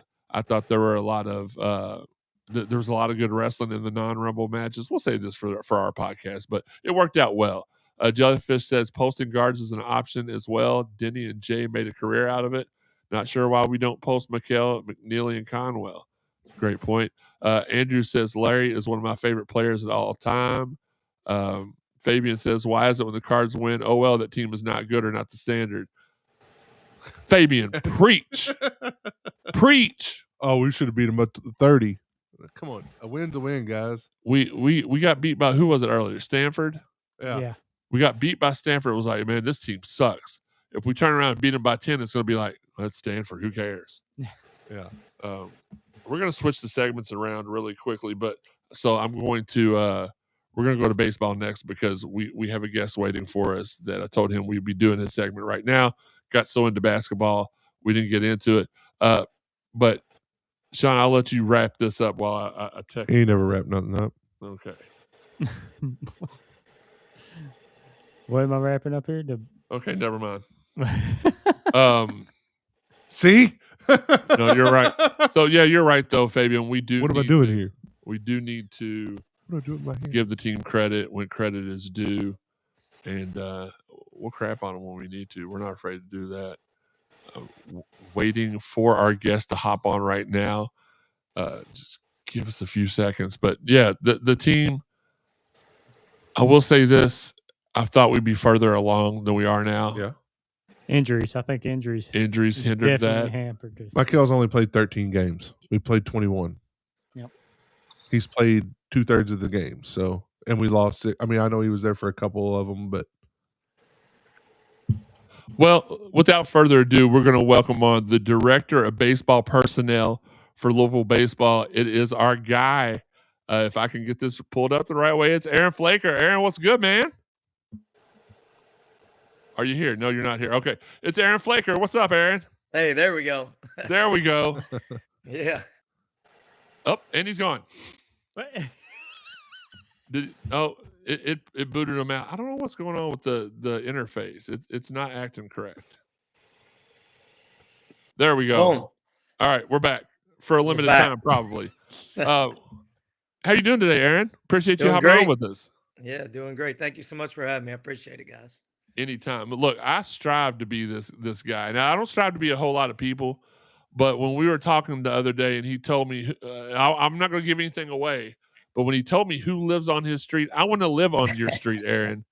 thought there were a lot of there was a lot of good wrestling in the non-rumble matches. We'll save this for our podcast, but it worked out well. Jellyfish says posting guards is an option as well. Denny and Jay made a career out of it. Not sure why we don't post McHale, McNeely, and Conwell. Great point. Andrew says Larry is one of my favorite players at all time. Fabian says, why is it when the Cards win, oh, well, that team is not good or not the standard? Fabian, preach. Preach. Oh, we should have beat them up to 30. Come on. A win's a win, guys. We got beat by, who was it earlier? Stanford? Yeah. We got beat by Stanford. It was like, man, this team sucks. If we turn around and beat them by 10, it's going to be like, that's Stanford. Who cares? Yeah. We're going to switch the segments around really quickly, but so I'm going to we're going to go to baseball next because we have a guest waiting for us that I told him we'd be doing his segment right now. Got so into basketball, we didn't get into it. But Sean, I'll let you wrap this up while I text. He never wrapped nothing up. Okay. What am I wrapping up here? Okay, never mind. See? No, you're right. So yeah, you're right though, Fabian. We do. What am I doing here? We do need to What do I do with my hand? give the team credit when credit is due, and we'll crap on them when we need to. We're not afraid to do that. Waiting for our guest to hop on right now. Just give us a few seconds. But yeah, the team. I will say this: I thought we'd be further along than we are now. Yeah. Injuries. I think injuries Hindered definitely that. hampered this. Michael's only played 13 games. We played 21. Yep. He's played 2/3 of the games. So, and we lost it. I mean, I know he was there for a couple of them, but. Well, without further ado, we're going to welcome on the director of baseball personnel for Louisville baseball. It is our guy. If I can get this pulled up the right way, it's Aaron Flaker. Aaron, what's good, man? Are you here? No, you're not here. Okay. It's Aaron Flaker. What's up, Aaron? Hey, there we go. There we go. Yeah. Oh, and he's gone. It booted him out. I don't know what's going on with the interface. It's not acting correct. There we go. Boom. All right, we're back for a limited time, probably. How you doing today, Aaron? Appreciate you Doing hopping on great. with us. Yeah, doing great. Thank you so much for having me. I appreciate it, guys. Anytime. Look, I strive to be this guy. Now, I don't strive to be a whole lot of people, but when we were talking the other day and he told me, I'm not going to give anything away, but when he told me who lives on his street, I want to live on your street, Aaron.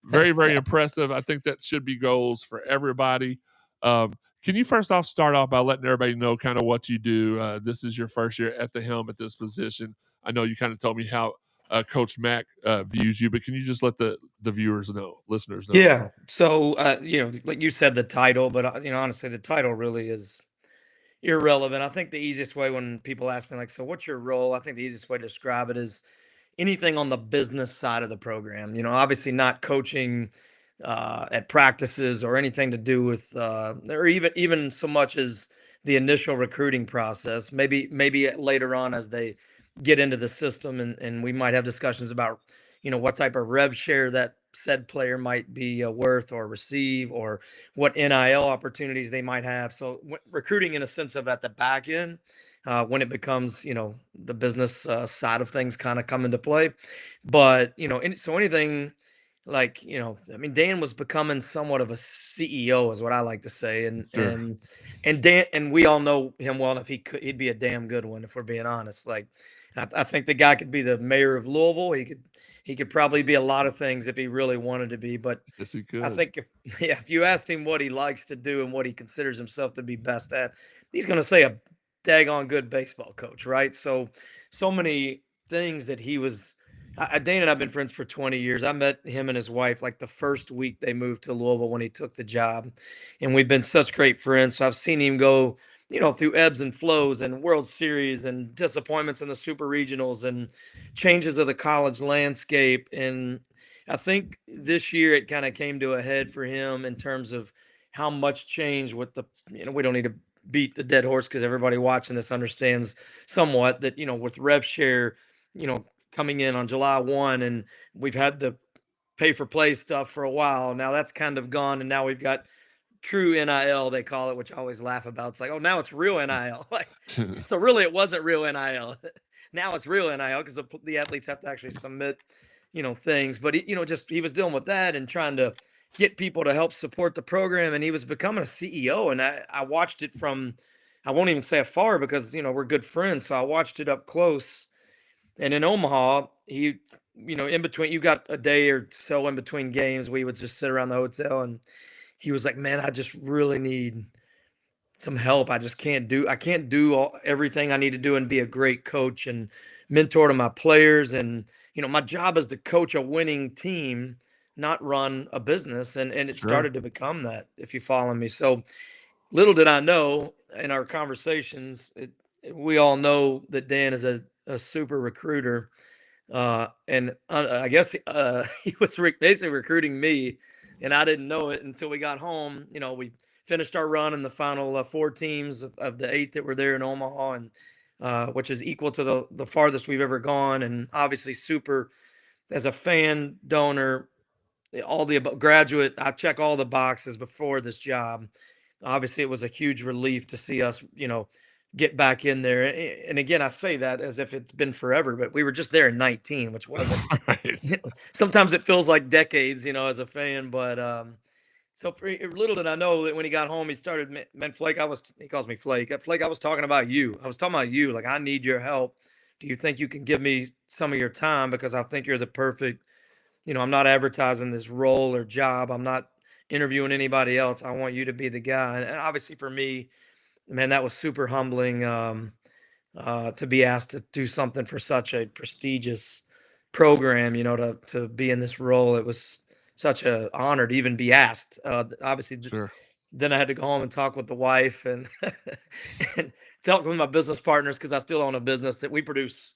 Very, very impressive. I think that should be goals for everybody. Can you first off start off by letting everybody know kind of what you do? This is your first year at the helm at this position. I know you kind of told me how Coach Mack views you, but can you just let the viewers know, listeners know? Yeah. So, like you said, the title, but, honestly, the title really is irrelevant. I think the easiest way when people ask me, like, so what's your role? I think the easiest way to describe it is anything on the business side of the program. Obviously not coaching at practices or anything to do with, or even so much as the initial recruiting process. Maybe later on as they get into the system, and we might have discussions about, what type of rev share that said player might be worth or receive, or what NIL opportunities they might have. So recruiting in a sense of at the back end, when it becomes, the business side of things kind of come into play. But, so anything like, Dan was becoming somewhat of a CEO is what I like to say. And, Sure. and Dan, and we all know him well enough. He'd be a damn good one if we're being honest. Like, I think the guy could be the mayor of Louisville. He could probably be a lot of things if he really wanted to be. But Yes, he could. I think if you asked him what he likes to do and what he considers himself to be best at, he's going to say a daggone good baseball coach, right? So many things that he was. Dane and I've been friends for 20 years. I met him and his wife like the first week they moved to Louisville when he took the job, and we've been such great friends. So I've seen him go, through ebbs and flows and World Series and disappointments in the Super Regionals and changes of the college landscape. And I think this year it kind of came to a head for him in terms of how much change with the, we don't need to beat the dead horse because everybody watching this understands somewhat that, with rev share, coming in on July 1, and we've had the pay for play stuff for a while. Now that's kind of gone. And now we've got true NIL, they call it, which I always laugh about. It's like, oh, now it's real NIL. Like, so really, it wasn't real NIL. Now it's real NIL because the athletes have to actually submit, things. But he was dealing with that and trying to get people to help support the program, and he was becoming a CEO. And I watched it from, I won't even say afar because we're good friends, so I watched it up close. And in Omaha, he, in between, you got a day or so in between games, we would just sit around the hotel, and he was like, "Man, I just really need some help. I can't do everything I need to do and be a great coach and mentor to my players. And, my job is to coach a winning team, not run a business." And it Sure. started to become that, if you follow me. So little did I know in our conversations, we all know that Dan is a super recruiter. And I guess he was basically recruiting me, and I didn't know it until we got home. We finished our run in the final 4 teams of the 8 that were there in Omaha, and which is equal to the farthest we've ever gone. And obviously, super as a fan, donor, all the above, graduate. I check all the boxes before this job. Obviously, it was a huge relief to see us, get back in there. And again, I say that as if it's been forever, but we were just there in 19, which wasn't. Right. Sometimes it feels like decades, as a fan. But so little did I know that when he got home, he started, "Man, Flake, he calls me Flake. Flake, I was talking about you. I was talking about you. Like, I need your help. Do you think you can give me some of your time? Because I think you're the perfect, I'm not advertising this role or job. I'm not interviewing anybody else. I want you to be the guy." And obviously for me, man, that was super humbling, to be asked to do something for such a prestigious program, to be in this role. It was such an honor to even be asked. Obviously, Sure. then I had to go home and talk with the wife and and talk with my business partners because I still own a business that we produce,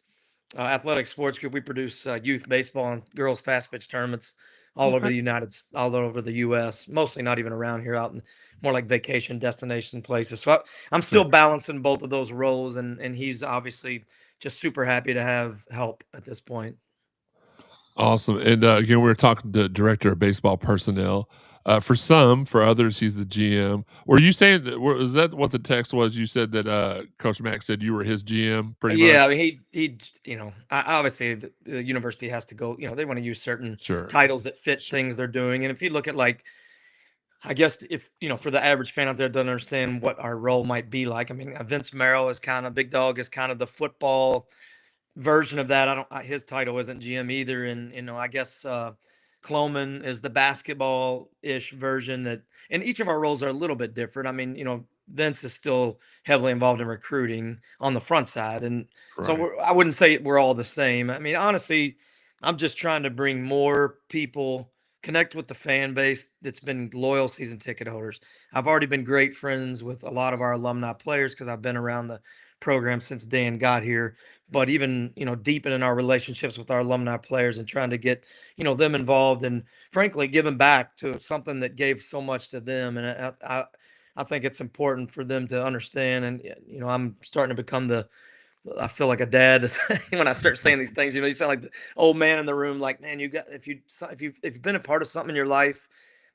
athletic sports group. We produce youth baseball and girls fast pitch tournaments all over Okay. all over the U.S. Mostly not even around here, out in more like vacation destination places. So I'm still Sure. balancing both of those roles, and he's obviously just super happy to have help at this point. Awesome. And again, we were talking to director of baseball personnel. For others, he's the GM. Were you saying that? Is that what the text was? You said that Coach Mack said you were his GM, pretty Yeah, much. I mean, obviously the university has to go. They want to use certain Sure. titles that fit Sure. things they're doing, and if you look at, like, I guess, if for the average fan out there doesn't understand what our role might be like. I mean, Vince Merrill is kind of Big Dog is kind of the football version of that. His title isn't GM either, and I guess Cloman is the basketball ish version. And each of our roles are a little bit different. I mean, Vince is still heavily involved in recruiting on the front side, and so Right. I wouldn't say we're all the same. I mean, honestly, I'm just trying to bring more people, connect with the fan base that's been loyal season ticket holders. I've already been great friends with a lot of our alumni players because I've been around the program since Dan got here. But even, deepening our relationships with our alumni players and trying to get, them involved, and frankly giving back to something that gave so much to them. And I think it's important for them to understand. And I'm starting to become I feel like a dad when I start saying these things. You sound like the old man in the room. Like, man, if you've been a part of something in your life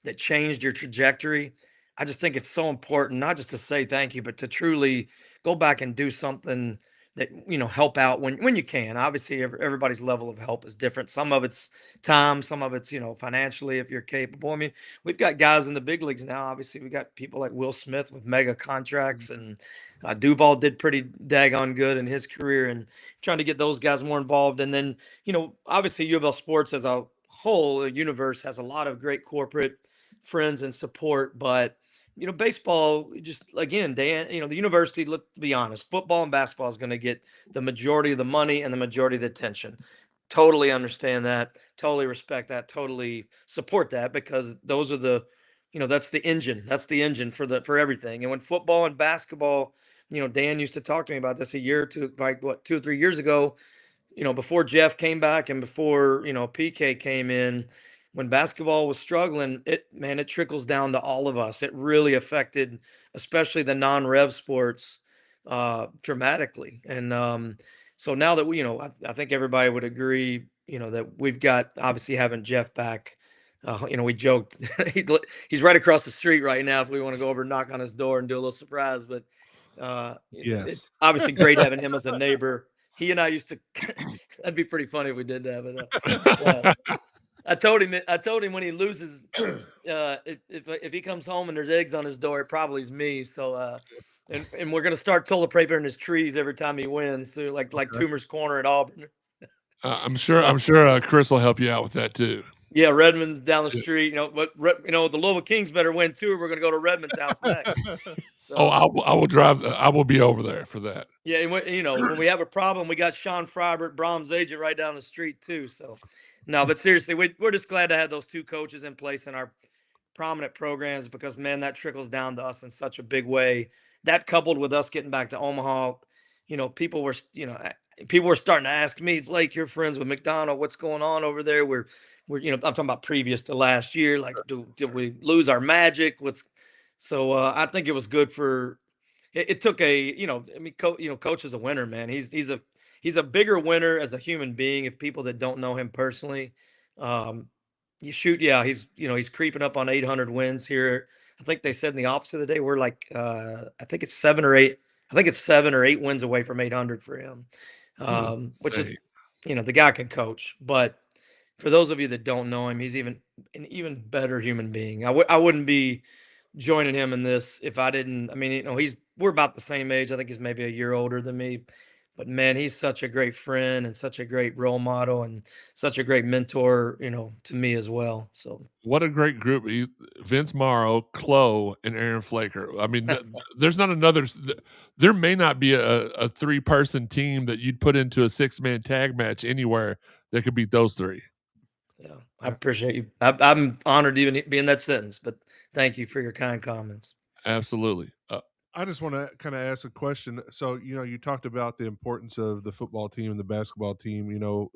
that changed your trajectory, I just think it's so important, not just to say thank you, but to truly go back and do something that, help out when you can. Obviously, everybody's level of help is different. Some of it's time, some of it's, financially, if you're capable. I mean, we've got guys in the big leagues now. Obviously, we got people like Will Smith with mega contracts, and Duval did pretty daggone good in his career, and trying to get those guys more involved. And then, obviously, U of L Sports as a whole universe has a lot of great corporate friends and support. But baseball, just again, Dan, the university, look, to be honest, football and basketball is going to get the majority of the money and the majority of the attention. Totally understand that, totally respect that, totally support that, because those are that's the engine. That's the engine for everything. And when football and basketball, Dan used to talk to me about this a year or two, like, what, 2 or 3 years ago, before Jeff came back and before, PK came in, when basketball was struggling, it trickles down to all of us. It really affected, especially the non-rev sports, dramatically. And so now that I think everybody would agree, that we've got, obviously, having Jeff back, We joked he's right across the street right now if we want to go over and knock on his door and do a little surprise. But Yes. it's obviously great having him as a neighbor. He and I used to. That'd be pretty funny if we did that. But I told him when he loses, if he comes home and there's eggs on his door, it probably is me. So and we're gonna start toilet paper in his trees every time he wins. So like Toomer's Corner at Auburn. I'm sure Chris will help you out with that too. Yeah, Redmond's down the street. But the Louisville Kings better win too. We're gonna go to Redmond's house next. So, I will drive. I will be over there for that. yeah, and when we have a problem, we got Sean Frybert, Brahms' agent, right down the street too. So, no, but seriously, we're just glad to have those two coaches in place in our prominent programs because man, that trickles down to us in such a big way. That coupled with us getting back to Omaha, people were starting to ask me, Blake, you're friends with McDonald. What's going on over there? We're I'm talking about previous to last year. Like, did we lose our magic? So I think it was good for. It took Coach is a winner, man. He's a bigger winner as a human being. If people that don't know him personally, he's creeping up on 800 wins here. I think they said in the office of the day we're like I think it's 7 or 8. I think it's 7 or 8 wins away from 800 for him, which is the guy can coach. But for those of you that don't know him, he's an even better human being. I wouldn't be joining him in this if I didn't. I mean, we're about the same age. I think he's maybe a year older than me. But man, he's such a great friend and such a great role model and such a great mentor, to me as well. So what a great group! Vince Morrow, Chloe, and Aaron Flaker. I mean, there's not another. There may not be a 3-person team that you'd put into a 6-man tag match anywhere that could beat those 3. Yeah, I appreciate you. I'm honored to even be in that sentence. But thank you for your kind comments. Absolutely. I just want to kind of ask a question. So, you talked about the importance of the football team and the basketball team,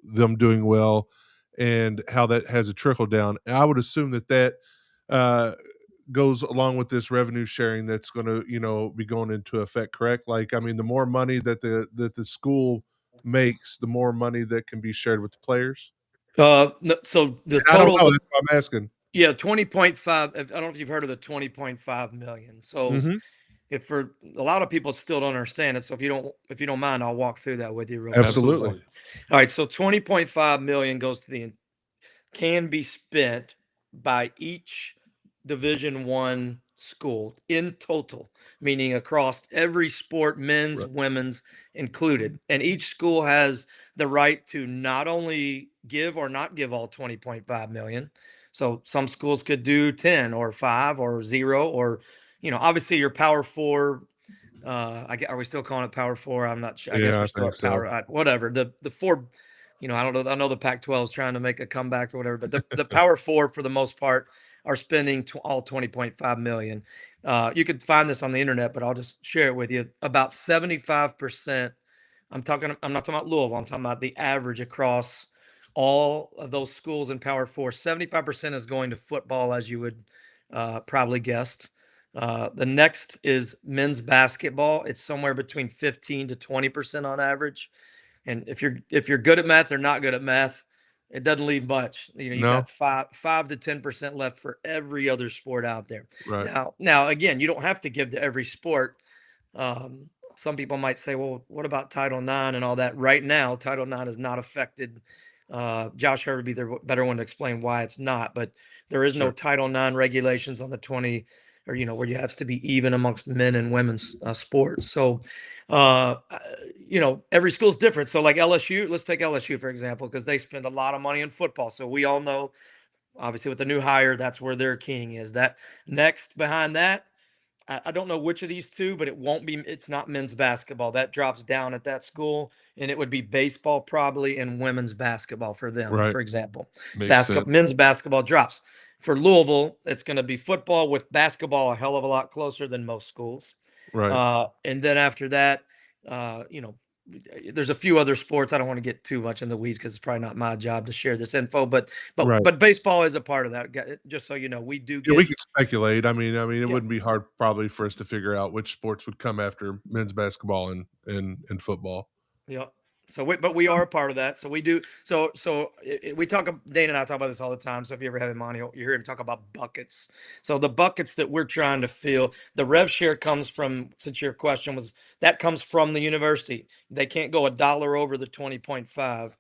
them doing well and how that has a trickle down. I would assume that goes along with this revenue sharing that's going to, be going into effect, correct? Like, I mean, the more money that the school makes, the more money that can be shared with the players. So the total. I don't know. That's what I'm asking. Yeah, 20.5. I don't know if you've heard of the 20.5 million. So if for a lot of people still don't understand it. So if you don't mind, I'll walk through that with you real quick. Absolutely. All right. So 20.5 million can be spent by each Division I school in total, meaning across every sport, men's, women's included. And each school has the right to not only give or not give all 20.5 million. So some schools could do 10 or 5 or 0 or, obviously your Power 4. Are we still calling it Power 4? I'm not sure. I guess we're still at Power. Whatever. The 4, I don't know. I know the Pac-12 is trying to make a comeback or whatever, but the Power 4 for the most part are spending all 20.5 million. You could find this on the internet, but I'll just share it with you. About 75%. I'm not talking about Louisville. I'm talking about the average across all of those schools in Power 4. 75% is going to football, as you would probably guessed. The next is men's basketball. It's somewhere between 15 to 20% on average. And if you're good at math or not good at math, it doesn't leave much. You got 5 to 10% left for every other sport out there. Right. Now again, you don't have to give to every sport. Some people might say, well, what about Title IX and all that? Right now, Title IX is not affected. Josh Hurd would be the better one to explain why it's not, but there is no Title IX regulations on the 20 or, where you have to be even amongst men and women's sports. So, every school's different. So like LSU, let's take LSU, for example, because they spend a lot of money in football. So we all know, obviously with the new hire, that's where their king is. That next behind that, I don't know which of these two, but it's not men's basketball. That drops down at that school, and it would be baseball probably and women's basketball for them, for example. Men's basketball drops. For Louisville, it's going to be football with basketball a hell of a lot closer than most schools. Right. And then after that, there's a few other sports. I don't want to get too much in the weeds because it's probably not my job to share this info, but baseball is a part of that. Just so you know, we do. We could speculate. I mean, it wouldn't be hard probably for us to figure out which sports would come after men's basketball and football. Yep. So, but we are a part of that. So we do. We talk. Dane and I talk about this all the time. So if you ever have him on, you hear him talk about buckets. So the buckets that we're trying to fill, the rev share comes from. Since your question was that comes from the university, they can't go $1 over the 20.5,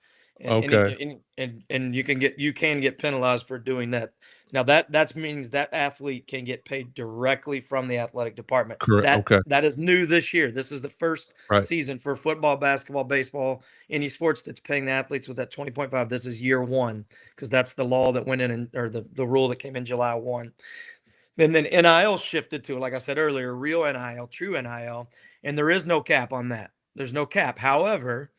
Okay. and you can get penalized for doing that. Now that means that athlete can get paid directly from the athletic department. Correct. Okay. That is new this year. This is the first Right. season for football, basketball, baseball, any sports that's paying the athletes with that 20.5. This is year one because that's the law that went in or the rule that came in July 1. And then NIL shifted to, like I said earlier, real NIL, true NIL, and there is no cap on that. There's no cap. However,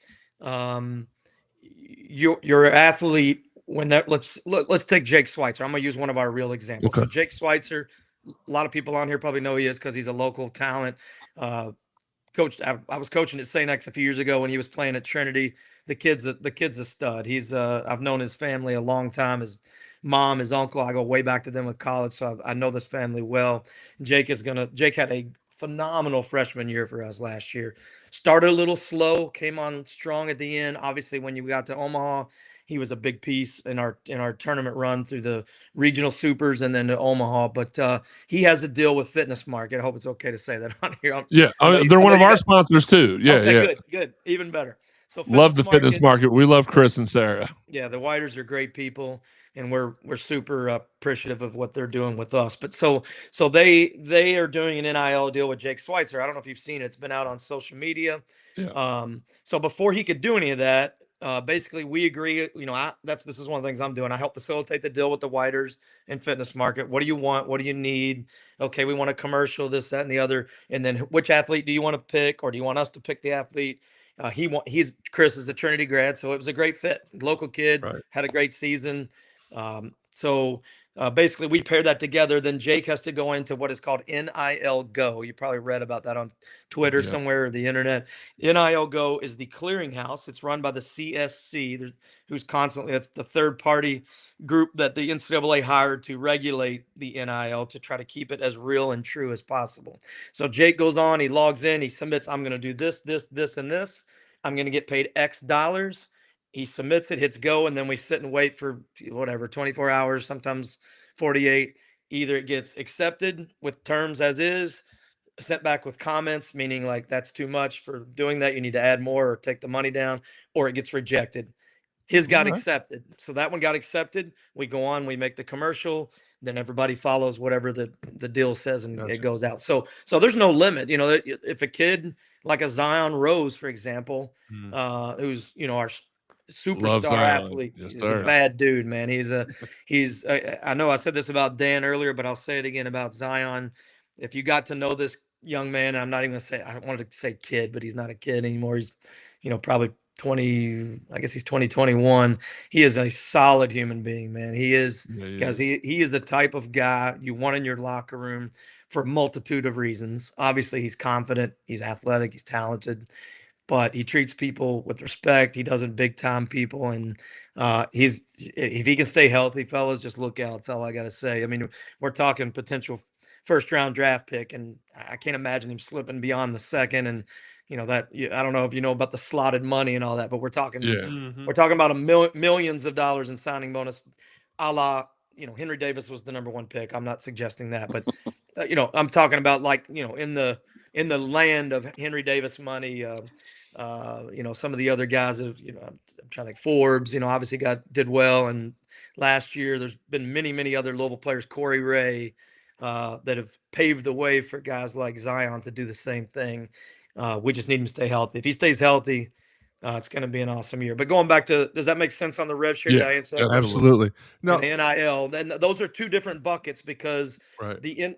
your athlete when that let's take Jake Schweitzer. I'm gonna use one of our real examples. Okay. So Jake Schweitzer, a lot of people on here probably know he is because he's a local talent. Coached. I was coaching at St. X a few years ago when he was playing at Trinity. The kid's a stud. He's I've known his family a long time. His mom, his uncle. I go way back to them with college, so I know this family well. Jake had a phenomenal freshman year for us last year. Started a little slow, came on strong at the end. Obviously, when you got to Omaha, he was a big piece in our tournament run through the regional supers and then to Omaha. But he has a deal with Fitness Market. I hope it's okay to say that on here. Yeah, they're one of our sponsors too. Yeah, okay, good, even better. So love the Fitness Market. We love Chris and Sarah. Yeah, the Whiters are great people, and we're super appreciative of what they're doing with us. But so they are doing an NIL deal with Jake Schweitzer. I don't know if you've seen it; it's been out on social media. Yeah. So before he could do any of that, basically we agree. This is one of the things I'm doing. I help facilitate the deal with the Whiters and Fitness Market. What do you want? What do you need? Okay, we want a commercial, this, that, and the other. And then which athlete do you want to pick, or do you want us to pick the athlete? Chris is a Trinity grad, so it was a great fit. Local kid, Right. had a great season. Basically, we pair that together. Then Jake has to go into what is called NIL Go. You probably read about that on Twitter somewhere or the internet. NIL Go is the clearinghouse. It's run by the CSC, that's the third party group that the NCAA hired to regulate the NIL to try to keep it as real and true as possible. So Jake goes on, he logs in, he submits, I'm going to do this, and this. I'm going to get paid X dollars. He submits it, hits go, and then we sit and wait for 24 hours, sometimes 48. Either it gets accepted with terms as is, sent back with comments, meaning like that's too much for doing that. You need to add more or take the money down, or it gets rejected. His got accepted. So that one got accepted. We go on, we make the commercial, then everybody follows whatever the deal says and it goes out. So there's no limit. If a kid like a Zion Rose, for example, who's, our superstar athlete. Yes, he's a bad dude, man. I know I said this about Dan earlier, but I'll say it again about Zion. If you got to know this young man, I'm not even going to say, I wanted to say kid, but he's not a kid anymore. He's, probably 20, I guess he's 2021. He is a solid human being, man. He is, because he is the type of guy you want in your locker room for a multitude of reasons. Obviously, he's confident, he's athletic, he's talented, but he treats people with respect. He doesn't big time people. And if he can stay healthy, fellas, just look out. That's all I got to say. I mean, we're talking potential first round draft pick, and I can't imagine him slipping beyond the second. And, I don't know if you know about the slotted money and all that, but we're talking about millions of dollars in signing bonus, a la, Henry Davis was the number one pick. I'm not suggesting that, but I'm talking about in the land of Henry Davis money. Some of the other guys have, I'm trying to think, Forbes, obviously did well. And last year there's been many other Louisville players, Corey Ray, that have paved the way for guys like Zion to do the same thing. We just need him to stay healthy. If he stays healthy, it's going to be an awesome year. But going back to, does that make sense on the rev share? Yeah, absolutely. No, the NIL. Then those are two different buckets because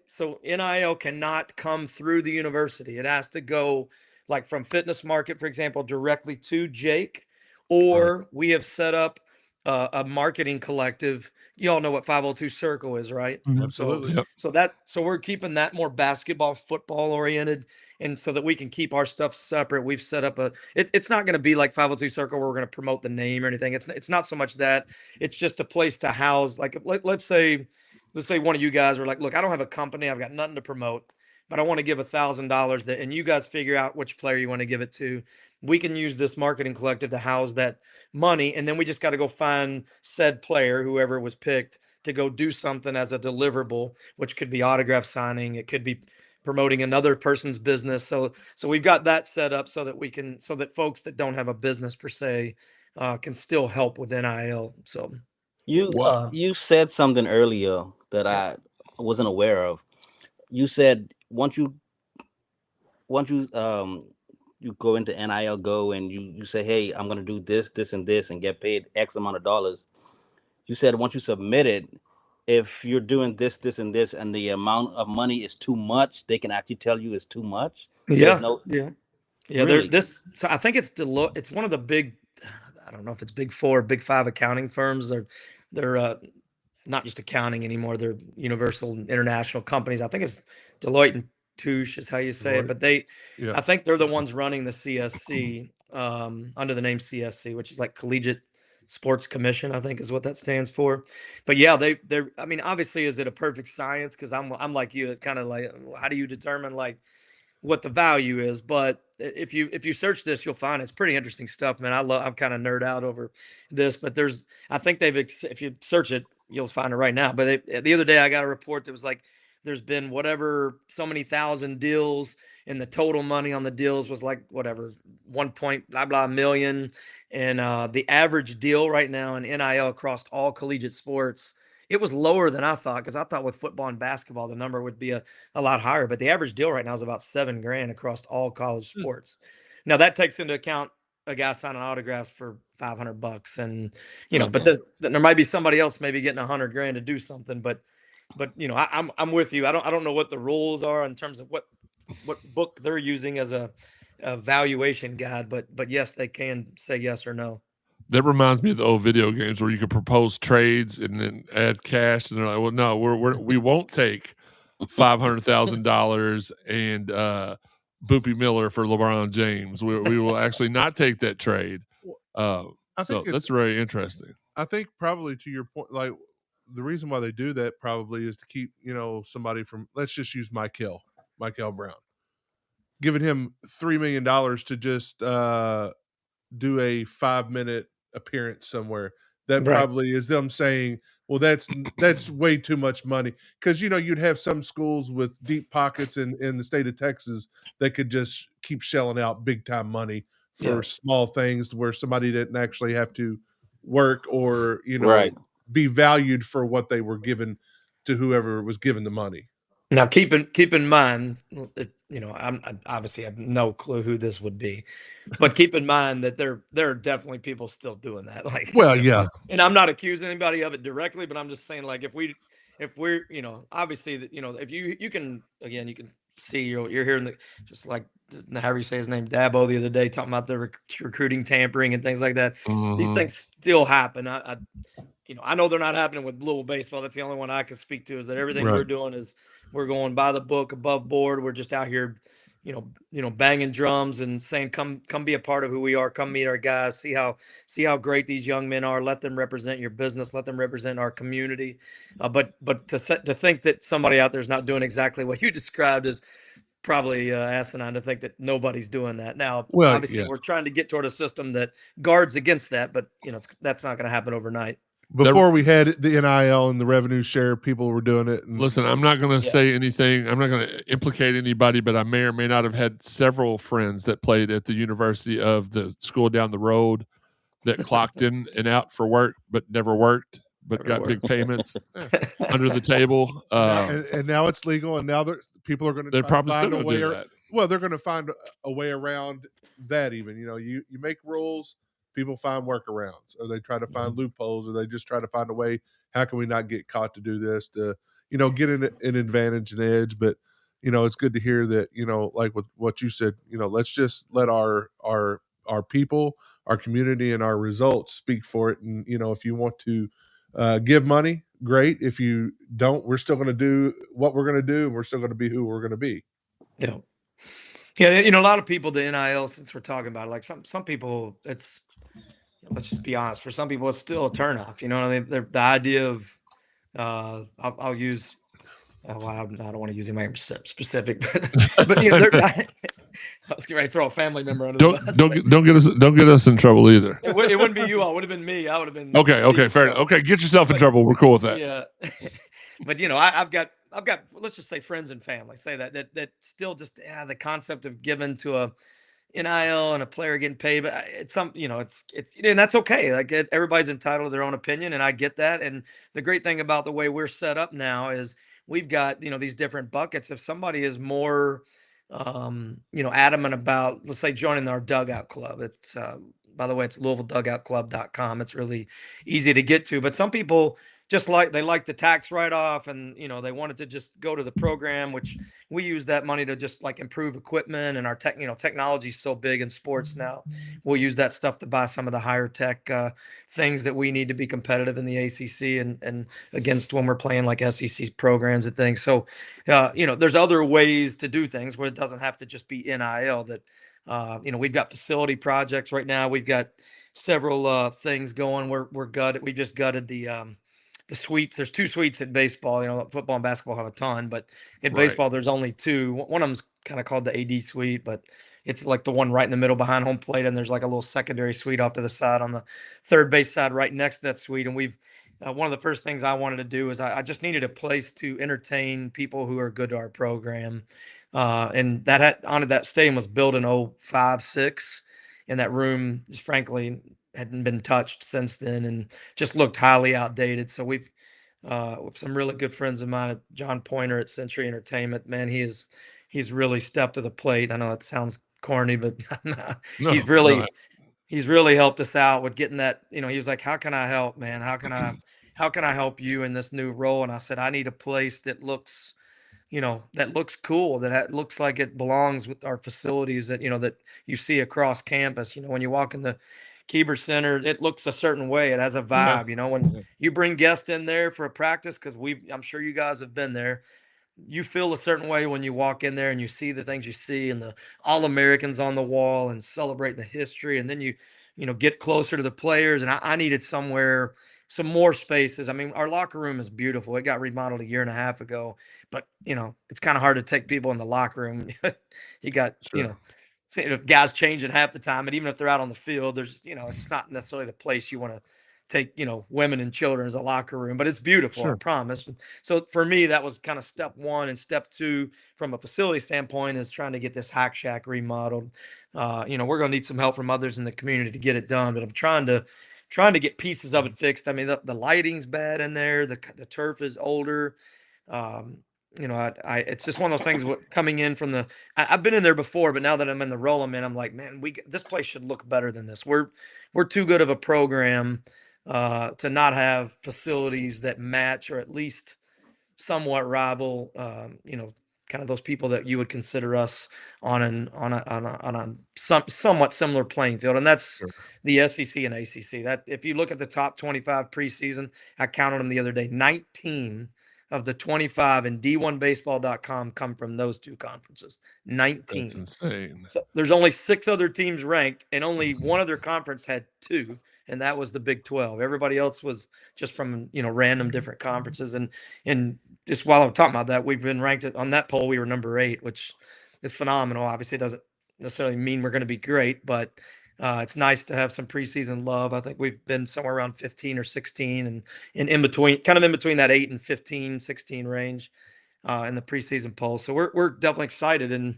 so NIL cannot come through the university. It has to go like from Fitness Market, for example, directly to Jake, or we have set up a marketing collective. You all know what 502 Circle is, right? Absolutely. So we're keeping that more basketball, football oriented. And so that we can keep our stuff separate, we've set up it's not going to be like 502 Circle where we're going to promote the name or anything. It's not so much that. It's just a place to house. Like, let's say one of you guys are like, look, I don't have a company. I've got nothing to promote, but I want to give $1,000 and you guys figure out which player you want to give it to. we can use this marketing collective to house that money, and then we just got to go find said player, whoever was picked, to go do something as a deliverable, which could be autograph signing, it could be promoting another person's business. So we've got that set up so that folks that don't have a business per se can still help with NIL. So You said something earlier that I wasn't aware of. You said once you you go into NIL Go and you say, hey, I'm gonna do this, this, and this, and get paid X amount of dollars. You said once you submit it, if you're doing this, this, and this, and the amount of money is too much, they can actually tell you it's too much. So there's yeah, no yeah. really So I think it's one of the big, I don't know if it's big four, big five accounting firms. They're not just accounting anymore. They're universal international companies. I think it's Deloitte and Touche is how you say it, Deloitte. but Yeah. I think they're the ones running the CSC under the name CSC, which is like Collegiate Sports Commission, I think is what that stands for. But yeah, they're. I mean, obviously, is it a perfect science? Because I'm like you, kind of like, how do you determine like what the value is? But if you search this, you'll find it's pretty interesting stuff, man. I'm kind of nerd out over this, but I think if you search it, you'll find it right now. But the other day I got a report that was like there's been whatever so many thousand deals, and the total money on the deals was like whatever 1 point blah blah million, and the average deal right now in NIL across all collegiate sports, it was lower than I thought, because I thought with football and basketball the number would be a lot higher, but the average deal right now is about $7,000 across all college sports. Now that takes into account a guy signing autographs for $500, and but there might be somebody else maybe getting $100,000 to do something, but I'm with you. I don't know what the rules are in terms of what book they're using as a valuation guide, but yes, they can say yes or no. That reminds me of the old video games where you could propose trades and then add cash, and they're like, "Well, no, we won't take $500,000 and Boopy Miller for LeBron James. We will actually not take that trade." I think So that's very interesting. I think probably to your point, like the reason why they do that probably is to keep somebody from. Let's just use Michael Brown, giving him $3 million to just do a 5-minute appearance somewhere. That Right. probably is them saying, well, that's way too much money. Because you'd have some schools with deep pockets in the state of Texas that could just keep shelling out big time money for Yeah. small things where somebody didn't actually have to work or right. be valued for what they were given to whoever was given the money. Now, keep in mind, I obviously have no clue who this would be, but keep in mind that there are definitely people still doing that. Like, Well, yeah. and I'm not accusing anybody of it directly, but I'm just saying, like, if we're, obviously that, if you can, again, you can see you're hearing just like however you say his name, Dabo, the other day talking about the recruiting tampering and things like that. These things still happen. I know they're not happening with Louisville baseball. That's the only one I can speak to, is that everything we're Right. doing is we're going by the book, above board. We're just out here, banging drums and saying, come be a part of who we are. Come meet our guys. See how great these young men are. Let them represent your business. Let them represent our community. But to think that somebody out there is not doing exactly what you described is probably asinine to think that nobody's doing that. Now, Well, obviously, yeah. we're trying to get toward a system that guards against that, but that's not going to happen overnight. Before we had the NIL and the revenue share, people were doing it. And Listen, I'm not going to say anything. I'm not going to implicate anybody, but I may or may not have had several friends that played at the university of the school down the road that clocked in and out for work, but never worked, but got big payments under the table. and now it's legal, and now people are going to probably find still a gonna way. do that. Well, they're going to find a way around that. Even you make rules, people find workarounds, or they try to find loopholes, or they just try to find a way. How can we not get caught to do this? To get an advantage, an edge. But it's good to hear that like with what you said. Let's just let our people, our community, and our results speak for it. And if you want to give money, great. If you don't, we're still going to do what we're going to do, and we're still going to be who we're going to be. Yeah. Yeah, a lot of people, the NIL, since we're talking about it, like some people, it's, let's just be honest, for some people, it's still a turnoff. You know what I mean? The idea of, I'll use Oh, wow, I don't want to use anybody specific, but you know, I was getting ready to throw a family member under the bus. Don't get us in trouble either. It wouldn't be you all. It would have been me. I would have been Okay, deep fair enough. trouble. Okay, get yourself in But trouble. We're cool with that. yeah, but you know, I've got let's just say friends and family. Say that still just the concept of giving to a NIL and a player getting paid, but it's it's and that's okay. Like everybody's entitled to their own opinion, and I get that. And the great thing about the way we're set up now is we've got these different buckets. If somebody is more adamant about, let's say, joining our dugout club, it's by the way, it's LouisvilleDugoutClub.com. It's really easy to get to, but some people they like the tax write-off, and they wanted to just go to the program, which we use that money to just like improve equipment, and our technology is so big in sports now. We'll use that stuff to buy some of the higher tech things that we need to be competitive in the ACC and against when we're playing like SEC programs and things. So, there's other ways to do things where it doesn't have to just be NIL. That we've got facility projects right now. We've got several things going. We're gutted. We just gutted the suites. There's 2 suites in baseball. Football and basketball have a ton, but in Right. baseball, there's only 2. One of them's kind of called the AD suite, but it's like the one right in the middle behind home plate. And there's like a little secondary suite off to the side on the third base side, right next to that suite. And we've, one of the first things I wanted to do is I just needed a place to entertain people who are good to our program. And that stadium was built in 05, 06. And that room is frankly hadn't been touched since then and just looked highly outdated. So we've with some really good friends of mine, John Pointer at Century Entertainment, man, he's really stepped to the plate. I know it sounds corny, but No, he's no, really helped us out with getting that. He was like, "How can I help, man? How can I help you in this new role?" And I said, "I need a place that looks cool, that looks like it belongs with our facilities that you see across campus. When you walk in the Keeber Center, it looks a certain way. It has a yeah, vibe. When you bring guests in there for a practice, because I'm sure you guys have been there, you feel a certain way when you walk in there and you see the things you see and the All-Americans on the wall and celebrating the history. And then get closer to the players. And I needed some more spaces. I mean, our locker room is beautiful. It got remodeled a year and a half ago, but it's kind of hard to take people in the locker room. You got, sure. guys changing half the time. And even if they're out on the field, there's, it's just not necessarily the place you want to take, women and children as a locker room, but it's beautiful. I Sure. promise. So for me, that was kind of step 1, and step 2 from a facility standpoint is trying to get this hack shack remodeled. We're going to need some help from others in the community to get it done, but I'm trying to get pieces of it fixed. I mean, the lighting's bad in there. The turf is older. It's just one of those things coming in from I've been in there before, but now that I'm in the role I'm in, I'm like, man, this place should look better than this. We're too good of a program to not have facilities that match or at least somewhat rival, kind of those people that you would consider us on a somewhat similar playing field. And that's Sure. the SEC and ACC. That if you look at the top 25 preseason, I counted them the other day, 19 of the 25 in D1baseball.com come from those 2 conferences. 19. That's insane. So there's only 6 other teams ranked, and only one other conference had 2, and that was the Big 12. Everybody else was just from random different conferences. And just while I'm talking about that, we've been ranked on that poll. We were number 8, which is phenomenal. Obviously, it doesn't necessarily mean we're going to be great, but it's nice to have some preseason love. I think we've been somewhere around 15 or 16, and in between, kind of in between that 8 and 15, 16 range in the preseason poll. So we're definitely excited, and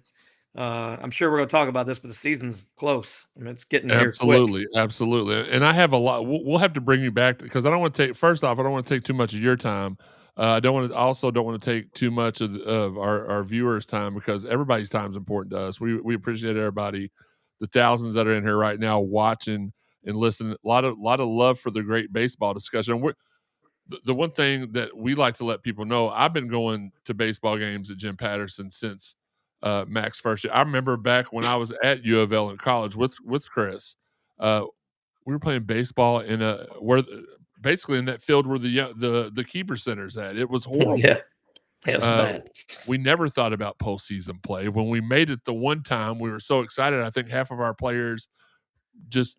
I'm sure we're going to talk about this, but the season's close. I mean, it's getting here quick. Absolutely. And I have a lot. We'll have to bring you back because I don't want to take. First off, I don't want to take too much of your time. I don't want to take too much of our viewers' time because everybody's time is important to us. We appreciate everybody, the thousands that are in here right now watching and listening. A lot of love for the great baseball discussion. The one thing that we like to let people know, I've been going to baseball games at Jim Patterson since Mac's first year. I remember back when I was at U of L in college with Chris. We were playing baseball basically in that field where the keeper center's at. It was horrible. Yeah, it was bad. We never thought about postseason play. When we made it the one time, we were so excited. I think half of our players just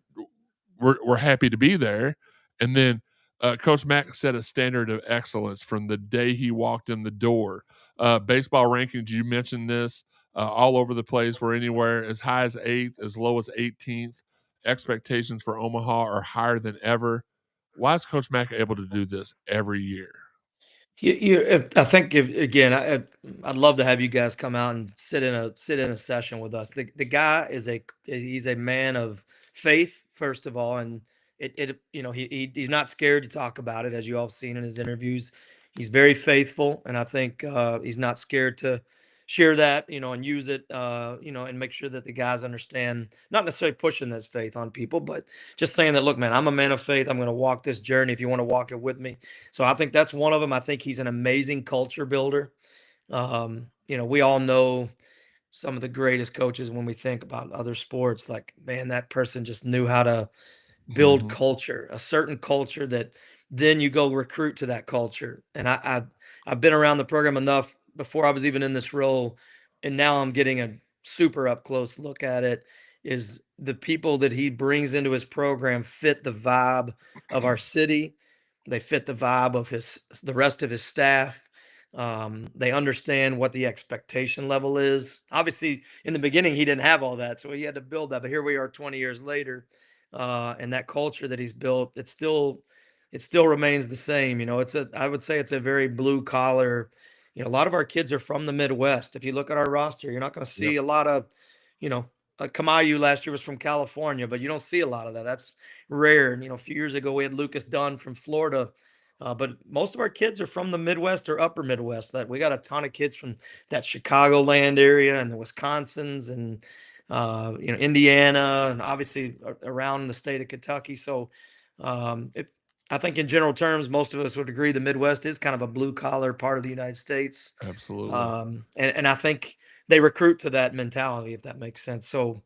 were happy to be there. And then Coach Mack set a standard of excellence from the day he walked in the door. Baseball rankings, you mentioned this, all over the place. We're anywhere as high as 8th, as low as 18th. Expectations for Omaha are higher than ever. Why is Coach Mack able to do this every year? I think if again, I'd love to have you guys come out and sit in a session with us. The guy he's a man of faith, first of all, and he's not scared to talk about it, as you all have seen in his interviews. He's very faithful, and I think he's not scared to share that, and use it, and make sure that the guys understand, not necessarily pushing this faith on people, but just saying that, look, man, I'm a man of faith. I'm going to walk this journey if you want to walk it with me. So I think that's one of them. I think he's an amazing culture builder. We all know some of the greatest coaches when we think about other sports, like, man, that person just knew how to build Mhm. culture, a certain culture that then you go recruit to that culture. And I've been around the program enough before I was even in this role, and now I'm getting a super up close look at it. Is the people that he brings into his program fit the vibe of our city? They fit the vibe of the rest of his staff. They understand what the expectation level is. Obviously, in the beginning, he didn't have all that, so he had to build that. But here we are, 20 years later, and that culture that he's built, it still remains the same. I would say it's a very blue collar. A lot of our kids are from the Midwest. If you look at our roster, you're not going to Yep. see a lot of, you know, Kamayu last year was from California, but you don't see a lot of that. That's rare. And, a few years ago we had Lucas Dunn from Florida. But most of our kids are from the Midwest or upper Midwest. That we got a ton of kids from that Chicagoland area and the Wisconsins and Indiana, and obviously around the state of Kentucky. So I think in general terms, most of us would agree the Midwest is kind of a blue collar part of the United States. Absolutely. And I think they recruit to that mentality, if that makes sense. So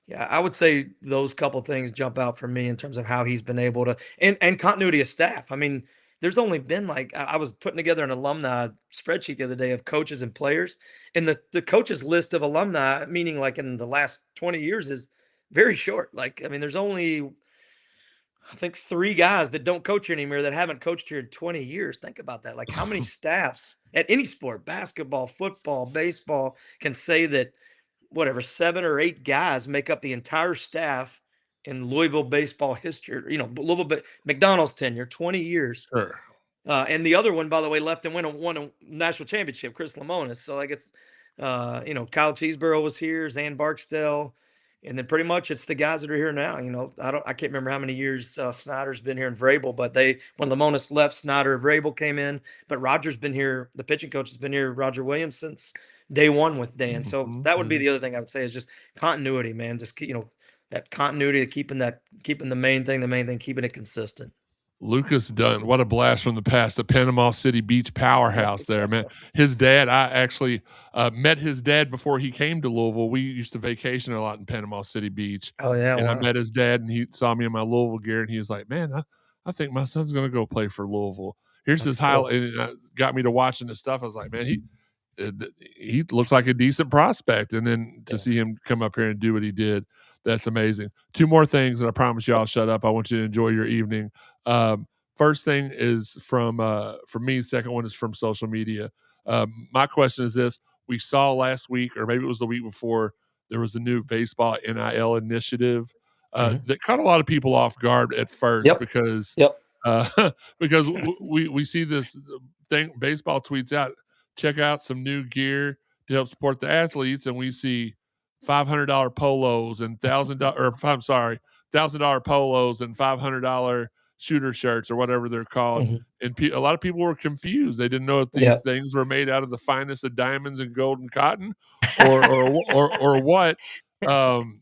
yeah, I would say those couple things jump out for me in terms of how he's been able to, and continuity of staff. I mean, there's only been like I was putting together an alumni spreadsheet the other day of coaches and players, and the coaches list of alumni, meaning like in the last 20 years, is very short. Like, I mean, there's only I think 3 guys that don't coach here anymore that haven't coached here in 20 years. Think about that. Like, how many staffs at any sport, basketball, football, baseball, can say that whatever 7 or 8 guys make up the entire staff in Louisville baseball history? Louisville McDonald's tenure, 20 years. Sure. And the other one, by the way, left and won a national championship, Chris Lamonis. So like it's, Kyle Cheeseborough was here, Zan Barksdale, and then pretty much it's the guys that are here now. I can't remember how many years Snyder's been here in Vrabel, but when Lamonis left, Snyder Vrabel came in. But Roger's been here. The pitching coach has been here, Roger Williams, since day one with Dan. So Mhm, that would be mhm. the other thing I would say is just continuity, man. Just that continuity of keeping the main thing, keeping it consistent. Lucas Dunn, what a blast from the past, the Panama City Beach Yeah, powerhouse there, man. exactly. His dad, I actually met his dad before he came to Louisville. We used to vacation a lot in Panama City Beach, Oh yeah, and I wow. met his dad, and he saw me in my Louisville gear, and he was like, "Man, I think my son's gonna go play for Louisville." Here's That's his cool. highlight, and it got me to watching his stuff. I was like, "Man, he looks like a decent prospect." And then to Yeah. see him come up here and do what he did, that's amazing. 2 more things, and I promise you I'll shut up. I want you to enjoy your evening. Um, First thing is from me. Second one is from social media. My question is this: we saw last week, or maybe it was the week before, there was a new baseball NIL initiative Mhm. that caught a lot of people off guard at first Yep. because Yep. because we see this thing baseball tweets out, check out some new gear to help support the athletes, and we see $500 polos and $1,000, or I'm sorry, $1,000 polos and $500 shooter shirts or whatever they're called. Mhm. And a lot of people were confused. They didn't know if these Yeah. things were made out of the finest of diamonds and gold and cotton, or what. Um,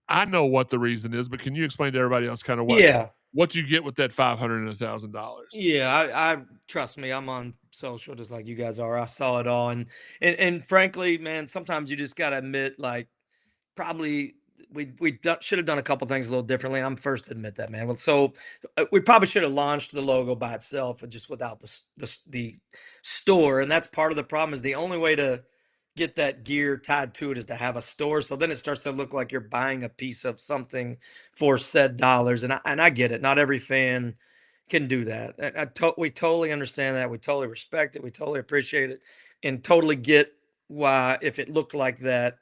I know what the reason is, but can you explain to everybody else kind of Yeah. what you get with that 500 and $1,000? Yeah, I trust me, I'm on social just like you guys are. I saw it all, and frankly, man, sometimes you just gotta admit, like, probably should have done a couple things a little differently. I'm first to admit that, man. Well, so we probably should have launched the logo by itself and just without the store. And that's part of the problem. Is the only way to get that gear tied to it is to have a store. So then it starts to look like you're buying a piece of something for said dollars. And I get it. Not every fan can do that. We totally understand that. We totally respect it. We totally appreciate it, and totally get why if it looked like that.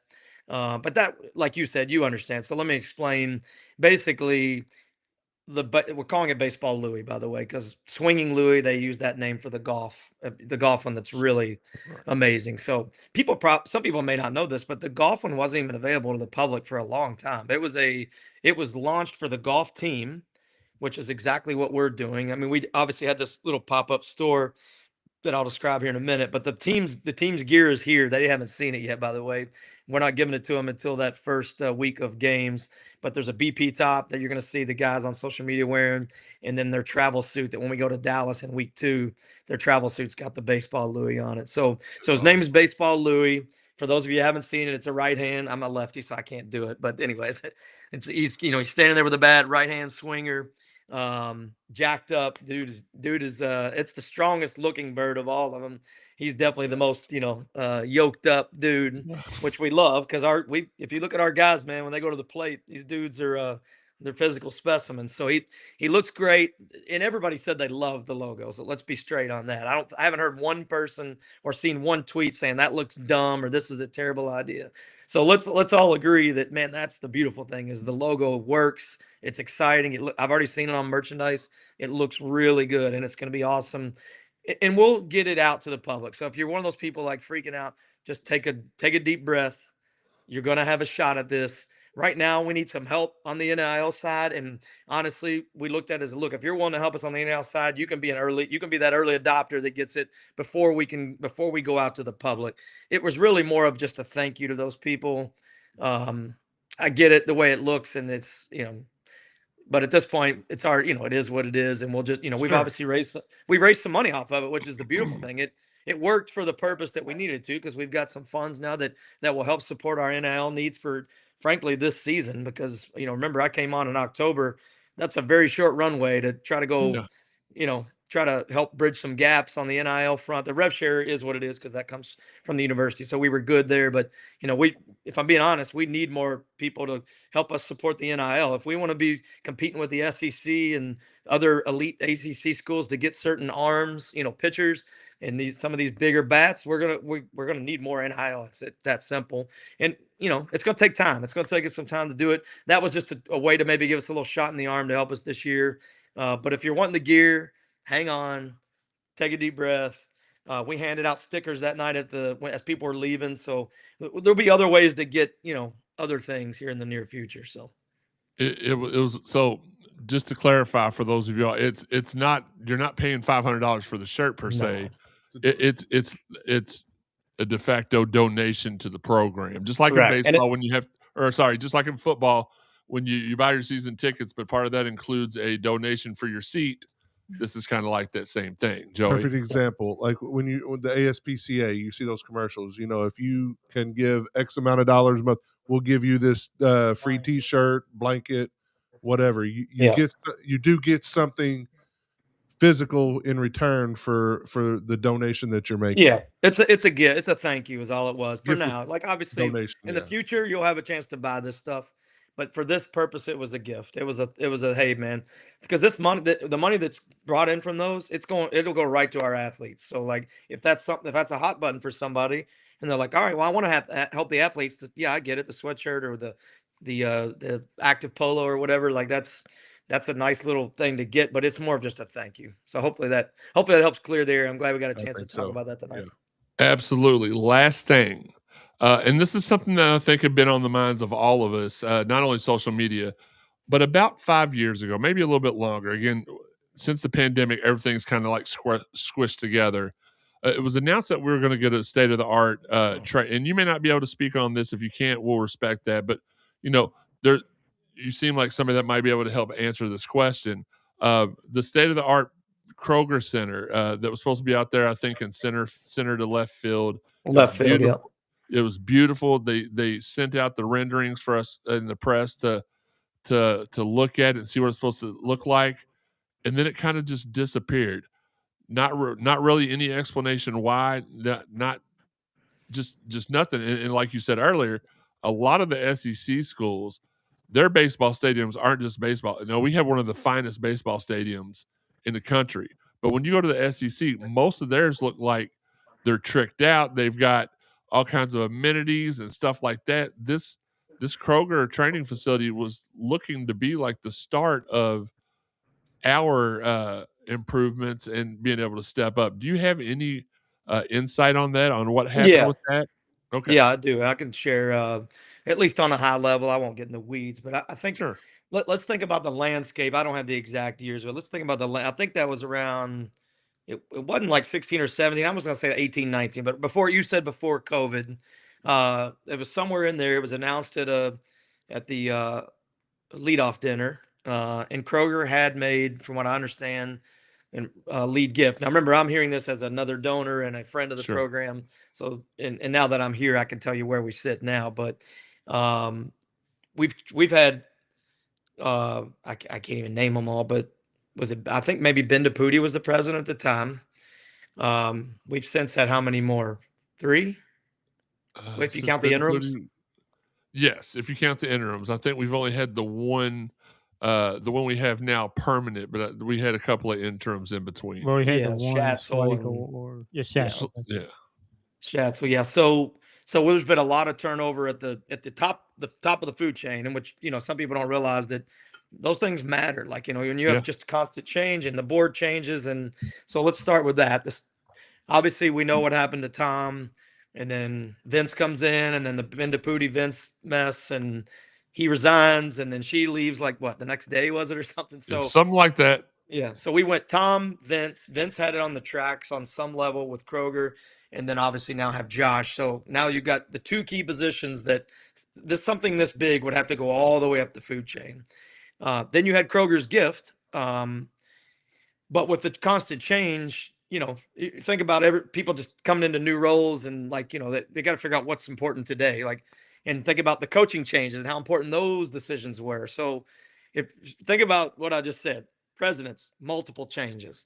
But that, like you said, you understand. So let me explain. Basically, we're calling it baseball Louis, by the way, because swinging Louis, they use that name for the golf one that's really Right. amazing. So some people may not know this, but the golf one wasn't even available to the public for a long time. It was launched for the golf team, which is exactly what we're doing. I mean, we obviously had this little pop-up store that I'll describe here in a minute. But the team's gear is here. They haven't seen it yet, by the way. We're not giving it to them until that first week of games. But there's a BP top that you're going to see the guys on social media wearing, and then their travel suit that when we go to Dallas in week 2, their travel suit's got the baseball Louis on it. So his name is Baseball Louis. For those of you who haven't seen it, it's a right hand. I'm a lefty, so I can't do it. But anyways, he's standing there with a bat, right hand swinger, jacked up. Dude is it's the strongest looking bird of all of them. He's definitely the most yoked up dude, which we love because if you look at our guys, man, when they go to the plate, these dudes are they're physical specimens. So he looks great, and everybody said they love the logo. So let's be straight on that. I haven't heard one person or seen one tweet saying that looks dumb or this is a terrible idea. So let's all agree that, man, that's the beautiful thing is the logo works. It's exciting. I've already seen it on merchandise. It looks really good, and it's going to be awesome. And we'll get it out to the public. So if you're one of those people like freaking out, just take a deep breath. You're going to have a shot at this. Right now, we need some help on the NIL side. And honestly, we looked at it as, look, if you're willing to help us on the NIL side, you can be that early adopter that gets it before we go out to the public. It was really more of just a thank you to those people. I get it the way it looks, and it's, but at this point, it's our, it is what it is, and we'll just, we've obviously raised some money off of it, which is the beautiful thing. It worked for the purpose that we needed to, because we've got some funds now that will help support our NIL needs for, frankly, this season. Because remember, I came on in October. That's a very short runway to try to go, try to help bridge some gaps on the NIL front. The rev share is what it is because that comes from the university. So we were good there. But, if I'm being honest, we need more people to help us support the NIL. If we want to be competing with the SEC and other elite ACC schools to get certain arms, pitchers, and some of these bigger bats, we're gonna need more NIL. It's that simple. And it's gonna take time. It's gonna take us some time to do it. That was just a way to maybe give us a little shot in the arm to help us this year. But if you're wanting the gear, hang on, take a deep breath. We handed out stickers that night as people were leaving. So there'll be other ways to get, other things here in the near future. So it was so. Just to clarify for those of y'all, it's not, you're not paying $500 for the shirt per se. It's a de facto donation to the program, just like in baseball just like in football when you buy your season tickets, but part of that includes a donation for your seat. This is kind of like that same thing, Joey. Perfect example. Like when the ASPCA, you see those commercials. If you can give X amount of dollars a month, we'll give you this free T-shirt, blanket, whatever. You do get something physical in return for the donation that you're making. Yeah, it's a gift. It's a thank you is all it was for now. Like obviously in the future you'll have a chance to buy this stuff, but for this purpose it was a gift. It was a hey man, because this money, the money that's brought in from those, it'll go right to our athletes. So like if that's a hot button for somebody and they're like, all right, well I want to help the athletes. Yeah, I get it. The sweatshirt or the active polo or whatever, like that's a nice little thing to get, but it's more of just a thank you. So hopefully that helps clear there. I'm glad we got a chance to talk about that tonight. Yeah. Absolutely. Last thing, and this is something that I think had been on the minds of all of us, not only social media, but about 5 years ago, maybe a little bit longer. Again, since the pandemic, everything's kind of like squished together. It was announced that we were going to get a state of the art and you may not be able to speak on this. If you can't, we'll respect that. But you seem like somebody that might be able to help answer this question. The state of the art Kroger Center that was supposed to be out there, I think in center to left field. Yeah. It was beautiful. They sent out the renderings for us in the press to look at and see what it's supposed to look like, and then it kind of just disappeared. Not really any explanation why. Not just nothing. And like you said earlier, a lot of the SEC schools, their baseball stadiums aren't just baseball. No, we have one of the finest baseball stadiums in the country. But when you go to the SEC, most of theirs look like they're tricked out. They've got all kinds of amenities and stuff like that. This Kroger training facility was looking to be like the start of our improvements and being able to step up. Do you have any insight on that, on what happened Yeah. with that? Okay. Yeah, I do. I can share, at least on a high level. I won't get in the weeds, but I think Sure. let's think about the landscape. I don't have the exact years, but let's think about I think that was around, it wasn't like 16 or 17. I was going to say 18, 19, but before you said before COVID, it was somewhere in there. It was announced at the leadoff dinner, and Kroger had made, from what I understand, and lead gift. Now, remember, I'm hearing this as another donor and a friend of the Sure. program. So, and now that I'm here, I can tell you where we sit now. But um, we've had I can't even name them all, but was it? I think maybe Ben DePuty was the president at the time. We've since had how many more? 3, if you Since count the Ben interims. DePuty, yes, if you count the interims. I think we've only had the one we have now permanent, but we had a couple of interims in between. Well, we had the Yeah, one Schatzel Slake and or yeah, yeah. Schatzel. Yeah. Schatzel, yeah. So there's been a lot of turnover at the top of the food chain, in which some people don't realize that those things matter. Like when you have Yeah. just constant change and the board changes, and so let's start with that. This obviously we know what happened to Tom, and then Vince comes in, and then the Ben DePuty Vince mess, and he resigns, and then she leaves like what, the next day was it or something? Yeah, So something like that. yeah, so we went Tom, Vince. Vince had it on the tracks on some level with Kroger, and then obviously now have Josh. So now you've got the 2 key positions that something this big would have to go all the way up the food chain. Then you had Kroger's gift, but with the constant change, you think about people just coming into new roles, and like they got to figure out what's important today. Like, and think about the coaching changes and how important those decisions were. So, if think about what I just said, presidents, multiple changes,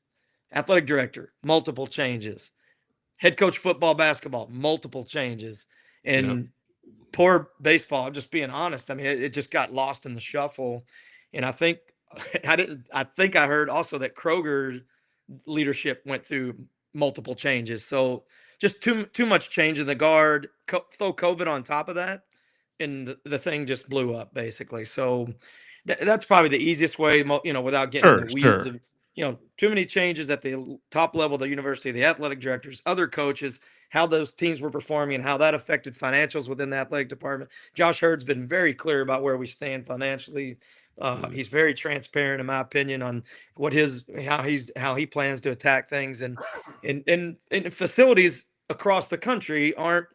athletic director, multiple changes, head coach football, basketball, multiple changes, Yeah. and poor baseball. I'm just being honest. I mean, it just got lost in the shuffle, and I think I think I heard also that Kroger leadership went through multiple changes. So just too much change in the guard. Throw COVID on top of that, and the thing just blew up basically. So that's probably the easiest way, without getting in the weeds Sure. of, too many changes at the top level of the university, the athletic directors, other coaches, how those teams were performing and how that affected financials within the athletic department. Josh Hurd's been very clear about where we stand financially. He's very transparent, in my opinion, on how he plans to attack things, and facilities across the country aren't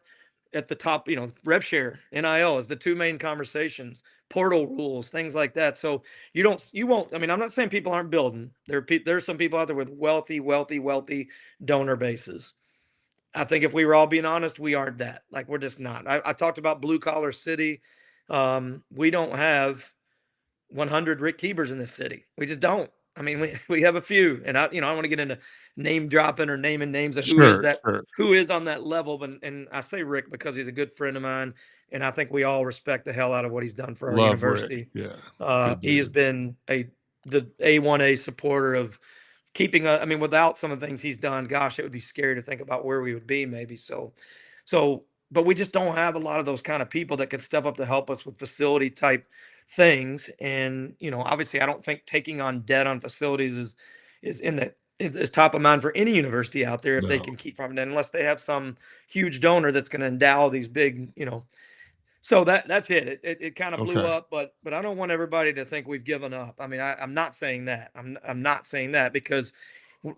at the top. Rev share, NIL is the 2 main conversations, portal rules, things like that. So you won't. I mean, I'm not saying people aren't building. There's some people out there with wealthy donor bases. I think if we were all being honest, we aren't that. Like, we're just not. I talked about blue collar city. We don't have 100 Rick Keebers in this city. We just don't. I mean, we have a few, and I don't want to get into name dropping or naming names of Sure. who is on that level. But and I say Rick because he's a good friend of mine, and I think we all respect the hell out of what he's done for our Love university. Rick. Yeah. He has been the A1A supporter of keeping. I mean, without some of the things he's done, gosh, it would be scary to think about where we would be maybe. So, but we just don't have a lot of those kind of people that could step up to help us with facility type things. And obviously I don't think taking on debt on facilities is top of mind for any university out there if they No. can keep from it, unless they have some huge donor that's going to endow these big. So that's it. It kind of blew Okay. up, but I don't want everybody to think we've given up. I mean, I'm not saying that. I'm not saying that, because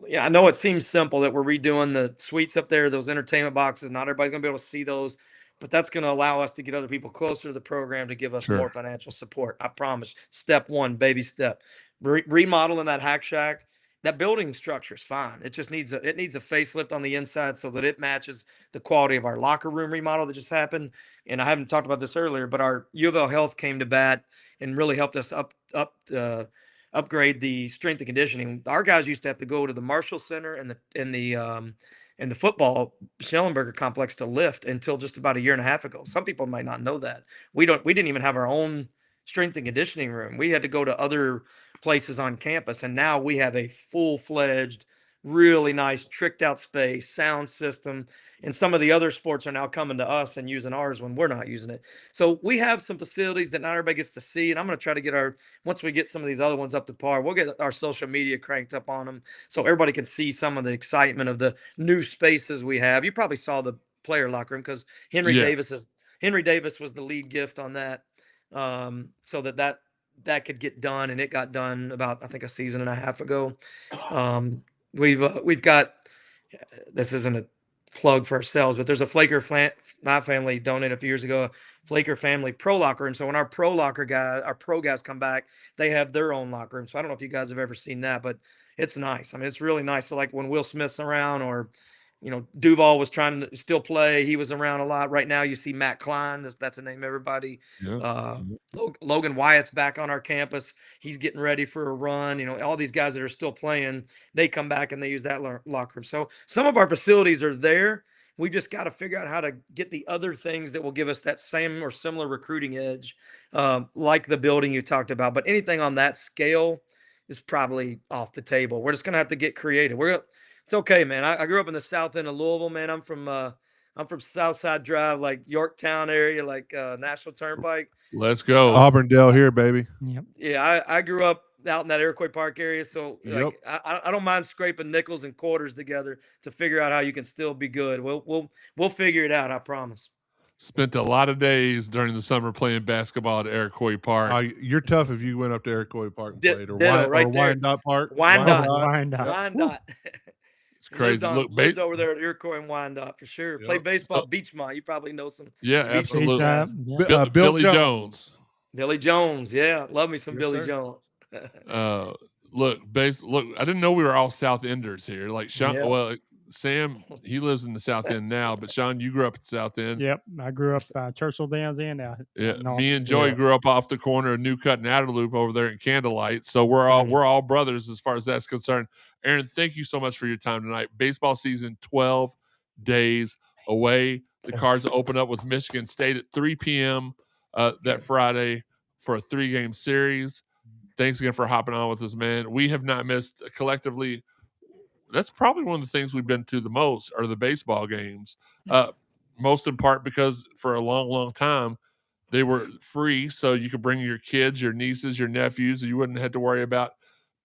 yeah, I know it seems simple that we're redoing the suites up there, those entertainment boxes. Not everybody's going to be able to see those, but that's going to allow us to get other people closer to the program to give us Sure. more financial support. I promise. Step 1, baby step. Remodeling that hack shack. That building structure is fine. It just needs a facelift on the inside so that it matches the quality of our locker room remodel that just happened. And I haven't talked about this earlier, but our U of L Health came to bat and really helped us upgrade the strength and conditioning. Our guys used to have to go to the Marshall Center and the football Schnellenberger complex to lift until just about a year and a half ago. Some people might not know that. We didn't even have our own strength and conditioning room. We had to go to other places on campus. And now we have a full-fledged, really nice, tricked out space, sound system. And some of the other sports are now coming to us and using ours when we're not using it. So we have some facilities that not everybody gets to see. And I'm going to try to get once we get some of these other ones up to par, we'll get our social media cranked up on them so everybody can see some of the excitement of the new spaces we have. You probably saw the player locker room because Henry Davis was the lead gift on that. So that could get done, and it got done about, I think, a season and a half ago. We've got, this isn't a plug for ourselves, but there's a Flaker family donated a few years ago, a Flaker family pro locker room. So when our pro guys come back, they have their own locker room. So I don't know if you guys have ever seen that, but it's nice. I mean, it's really nice. So like when Will Smith's around, or Duval was trying to still play, he was around a lot. Right now you see Matt Klein, that's a name everybody. Logan Wyatt's back on our campus. He's getting ready for a run. All these guys that are still playing, they come back and they use that locker room. So some of our facilities are there. We just got to figure out how to get the other things that will give us that same or similar recruiting edge, like the building you talked about. But anything on that scale is probably off the table. We're just going to have to get creative. It's okay, man. I grew up in the south end of Louisville, man. I'm from Southside Drive, like Yorktown area, like National Turnpike. Let's go. Auburndale here, baby. Yep. Yeah, I grew up out in that Iroquois Park area, so like, I don't mind scraping nickels and quarters together to figure out how you can still be good. We'll figure it out, I promise. Spent a lot of days during the summer playing basketball at Iroquois Park. You're tough if you went up to Iroquois Park and played, or Wyandotte Park. Wyandotte. It's crazy. Lived over there at Iroquois and Wyandotte for sure. Played baseball at Beachmont. You probably know some. Yeah, absolutely. Yep. Billy Jones. Billy Jones, yeah, love me some Billy sir. Jones. Look, I didn't know we were all South Enders here. Like Sean, well, Sam, he lives in the South End now, but Sean, you grew up at South End. Yep, I grew up Churchill Downs End out. Yeah, me and Joey grew up off the corner of New Cut and Outer Loop over there in Candlelight. So we're all brothers as far as that's concerned. Aaron, thank you so much for your time tonight. Baseball season 12 days away. The Cards open up with Michigan State at 3 p.m. That Friday for a 3-game series. Thanks again for hopping on with us, man. We have not missed collectively. That's probably one of the things we've been to the most are the baseball games. Most in part because for a long, long time, they were free. So you could bring your kids, your nieces, your nephews, and you wouldn't have to worry about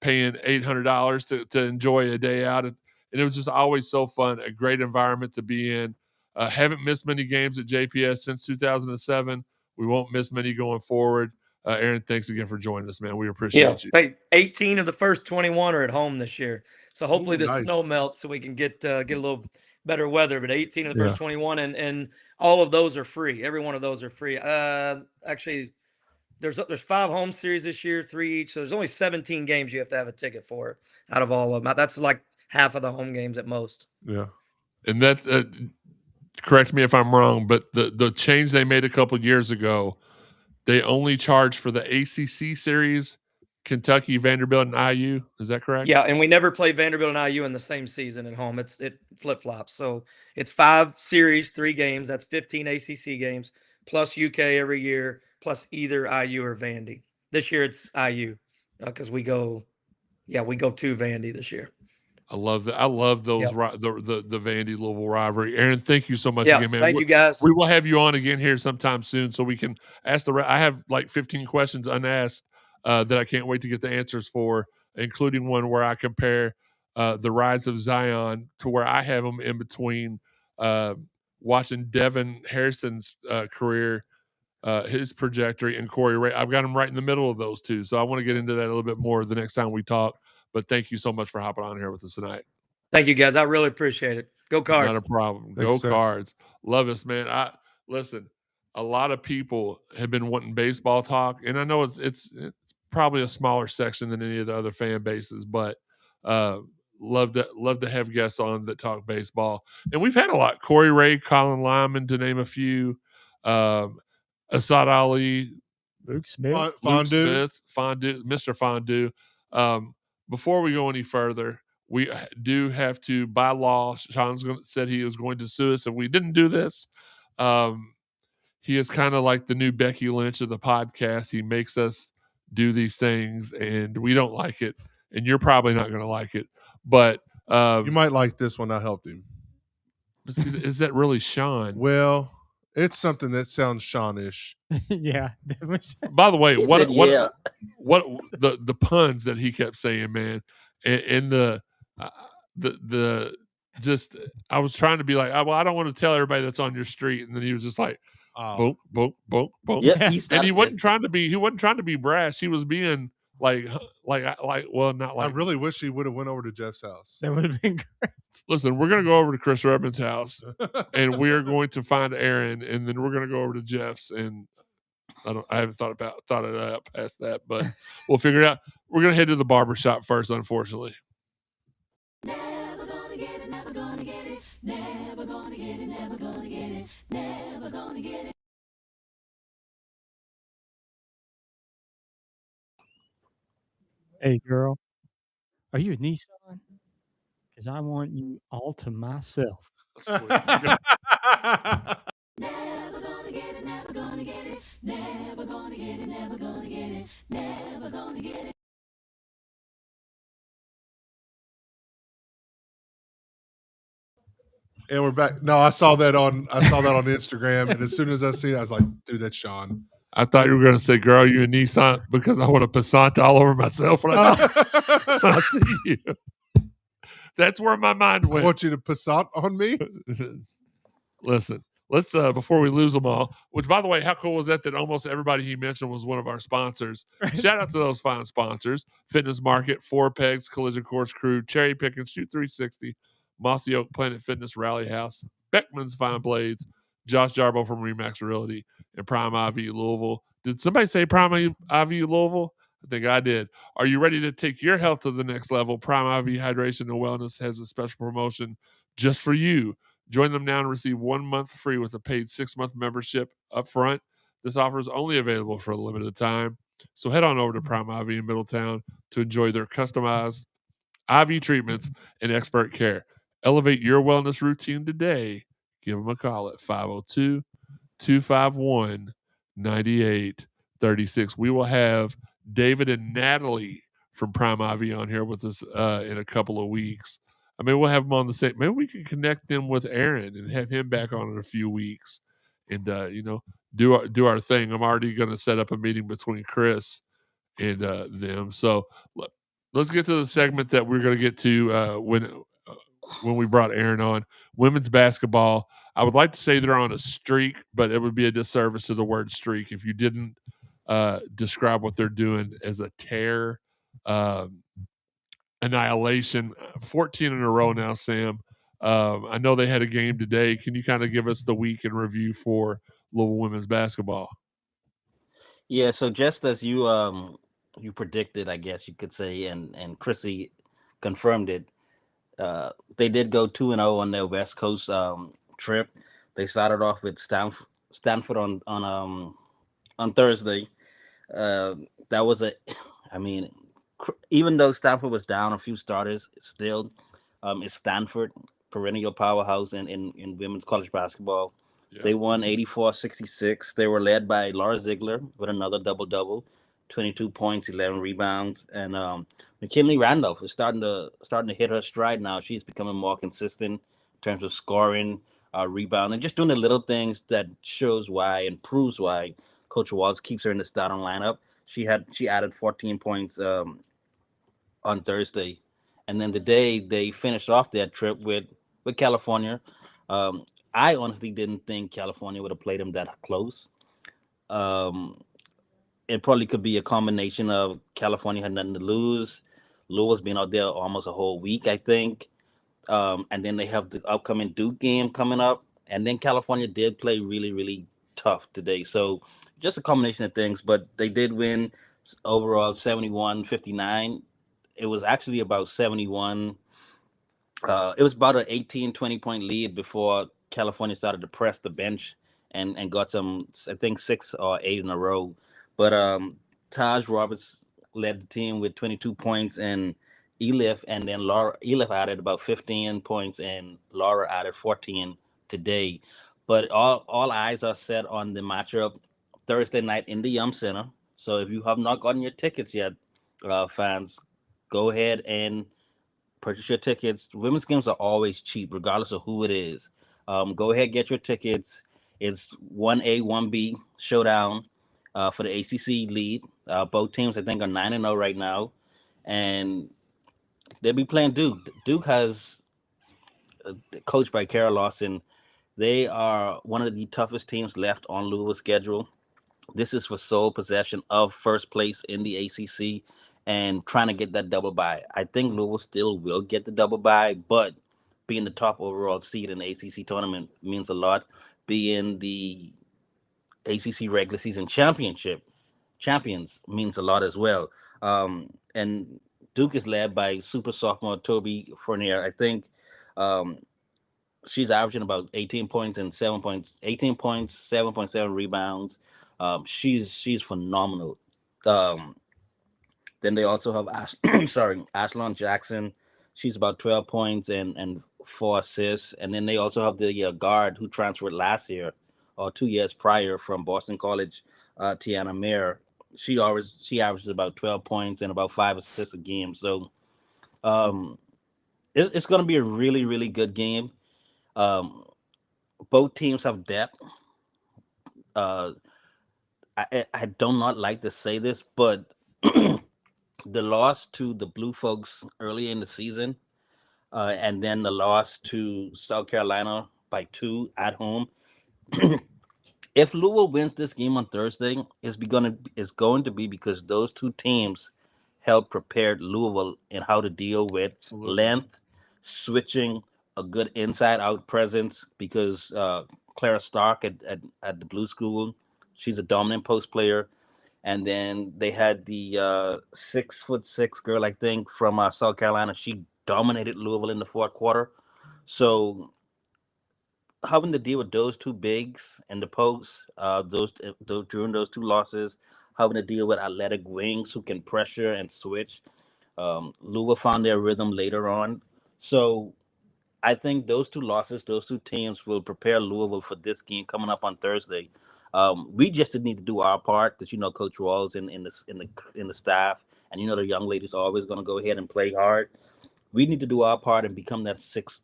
paying $800 to enjoy a day out. And it was just always so fun, a great environment to be in. Haven't missed many games at JPS since 2007. We won't miss many going forward. Aaron, thanks again for joining us, man. We appreciate you. Hey, 18 of the first 21 are at home this year. So hopefully snow melts so we can get a little better weather. But 18 of the first 21, and all of those are free. Every one of those are free. Actually, there's 5 home series this year, 3 each. So there's only 17 games you have to have a ticket for out of all of them. That's like half of the home games at most. Yeah. And that, correct me if I'm wrong, but the change they made a couple of years ago, they only charge for the ACC series, Kentucky, Vanderbilt, and IU. Is that correct? Yeah, and we never play Vanderbilt and IU in the same season at home. It flip-flops. So it's 5 series, 3 games. That's 15 ACC games, plus UK every year, plus either IU or Vandy. This year it's IU because we go to Vandy this year. I love that. I love those the Vandy Louisville rivalry. Aaron, thank you so much again, man. Thank you, guys. We will have you on again here sometime soon so we can ask I have like 15 questions unasked that I can't wait to get the answers for, including one where I compare the rise of Zion to where I have him in between watching Devin Harrison's career, his trajectory, and Corey Ray. I've got him right in the middle of those two. So I want to get into that a little bit more the next time we talk. But thank you so much for hopping on here with us tonight. Thank you, guys. I really appreciate it. Go Cards. Not a problem. Go Cards. Love us, man. Listen, a lot of people have been wanting baseball talk, and I know it's probably a smaller section than any of the other fan bases, but love to have guests on that talk baseball. And we've had a lot. Corey Ray, Colin Lyman, to name a few. Asad Ali, Luke Smith, Mr. Fondue. Before we go any further, we do have to, by law, Sean's said he was going to sue us if we didn't do this. He is kind of like the new Becky Lynch of the podcast. He makes us do these things, and we don't like it, and you're probably not going to like it. But You might like this one. I helped him. is that really Sean? Well, it's something that sounds Sean-ish. Yeah. By the way, He what said, yeah. what the puns that he kept saying, man, and the just I was trying to be like, well, I don't want to tell everybody that's on your street, and then he was just like, boom, boom, boom, boom. Yeah, And he wasn't trying to be brash. He was being like well, not I like. really wish he would have went over to Jeff's house. That would have been great. Listen, we're gonna go over to Chris Redmond's house, and we are going to find Aaron, and then we're gonna go over to Jeff's, and I haven't thought it out past that, but we'll figure it out. We're gonna head to the barber shop first, unfortunately. Never gonna get it, never gonna get it, never gonna get it, never gonna get it, never gonna get it. Hey, girl, are you a Nissan? Because I want you all to myself. Never gonna get it, never gonna get it, never gonna get it, never gonna get it, never gonna get it. And we're back. No, I saw that on Instagram, and as soon as I see it, I was like, dude, that's Sean. I thought you were gonna say, "Girl, you a Nissan," because I want a Passat all over myself when I see you. That's where my mind I went. want you to Passat on me. Listen, let's before we lose them all. Which, by the way, how cool was that? That almost everybody he mentioned was one of our sponsors. Shout out to those fine sponsors: Fitness Market, Four Pegs, Collision Course Crew, Cherry Pickens, Shoot 360, Mossy Oak Planet Fitness, Rally House, Beckman's Fine Blades, Josh Jarbo from Remax Realty, and Prime IV Louisville. Did somebody say Prime IV Louisville? I think I did. Are you ready to take your health to the next level? Prime IV Hydration and Wellness has a special promotion just for you. Join them now and receive 1 month free with a paid 6-month membership up front. This offer is only available for a limited time. So head on over to Prime IV in Middletown to enjoy their customized IV treatments and expert care. Elevate your wellness routine today. Give them a call at 502 251 9836. We will have David and Natalie from Prime IV on here with us in a couple of weeks. I mean, we'll have them on the same. Maybe we can connect them with Aaron and have him back on in a few weeks, and do our thing. I'm already going to set up a meeting between Chris and them. So let's get to the segment that we're going to get to when we brought Aaron on. Women's basketball. I would like to say they're on a streak, but it would be a disservice to the word streak if you didn't describe what they're doing as a tear. Annihilation, 14 in a row now, Sam. I know they had a game today. Can you kind of give us the week in review for Louisville women's basketball? Yeah, so just as you predicted, I guess you could say, and Chrissy confirmed it. They did go 2-0 on their West Coast trip. They started off with Stanford on Thursday. That was even though Stanford was down a few starters, still it's Stanford, perennial powerhouse in women's college basketball. Yeah. They won 84-66. They were led by Laura Ziegler with another double-double, 22 points, 11 rebounds, and McKinley Randolph is starting to hit her stride now. She's becoming more consistent in terms of scoring, rebound, and just doing the little things that shows why and proves why Coach Walz keeps her in the starting lineup. She added 14 points on Thursday, and then today they finished off their trip with California. I honestly didn't think California would have played them that close. It probably could be a combination of California had nothing to lose. Louisville's been out there almost a whole week, I think. And then they have the upcoming Duke game coming up. And then California did play really, really tough today. So just a combination of things. But they did win overall 71-59. It was actually about 71. It was about an 18, 20-point lead before California started to press the bench and got some, I think, 6 or 8 in a row. But Taj Roberts led the team with 22 points, and Elif, and then Elif added about 15 points, and Laura added 14 today. But all eyes are set on the matchup Thursday night in the Yum Center. So if you have not gotten your tickets yet, fans, go ahead and purchase your tickets. Women's games are always cheap, regardless of who it is. Go ahead, get your tickets. It's 1A, 1B showdown for the ACC lead. Both teams, I think, are 9-0 right now. And they'll be playing Duke. Duke has, coached by Kara Lawson, they are one of the toughest teams left on Louisville's schedule. This is for sole possession of first place in the ACC and trying to get that double bye. I think Louisville still will get the double bye, but being the top overall seed in the ACC tournament means a lot. Being the ACC regular season champions means a lot as well. And Duke is led by super sophomore Toby Fournier. I think um, she's averaging about 18 points and 18 points, 7.7 rebounds. She's phenomenal. Um, then they also have Ashlon Jackson. She's about 12 points and 4 assists. And then they also have the guard who transferred last year or 2 years prior from Boston College, Tiana Mayer. She averages about 12 points and about 5 assists a game. So um, it's going to be a really, really good game. Um, both teams have depth. Uh, I do not like to say this, but the loss to the Blue Folks early in the season, and then the loss to South Carolina by 2 at home. If Louisville wins this game on Thursday, it's going to be because those two teams helped prepare Louisville in how to deal with length, switching, a good inside out presence because Clara Stark at the Blue School, she's a dominant post player. And then they had the 6'6" girl, I think, from South Carolina. She dominated Louisville in the fourth quarter. So having to deal with those two bigs in the post, during those two losses, having to deal with athletic wings who can pressure and switch. Louisville found their rhythm later on. So I think those two losses, those two teams will prepare Louisville for this game coming up on Thursday. We just need to do our part because Coach Rawls in the staff, and the young ladies are always going to go ahead and play hard. We need to do our part and become that six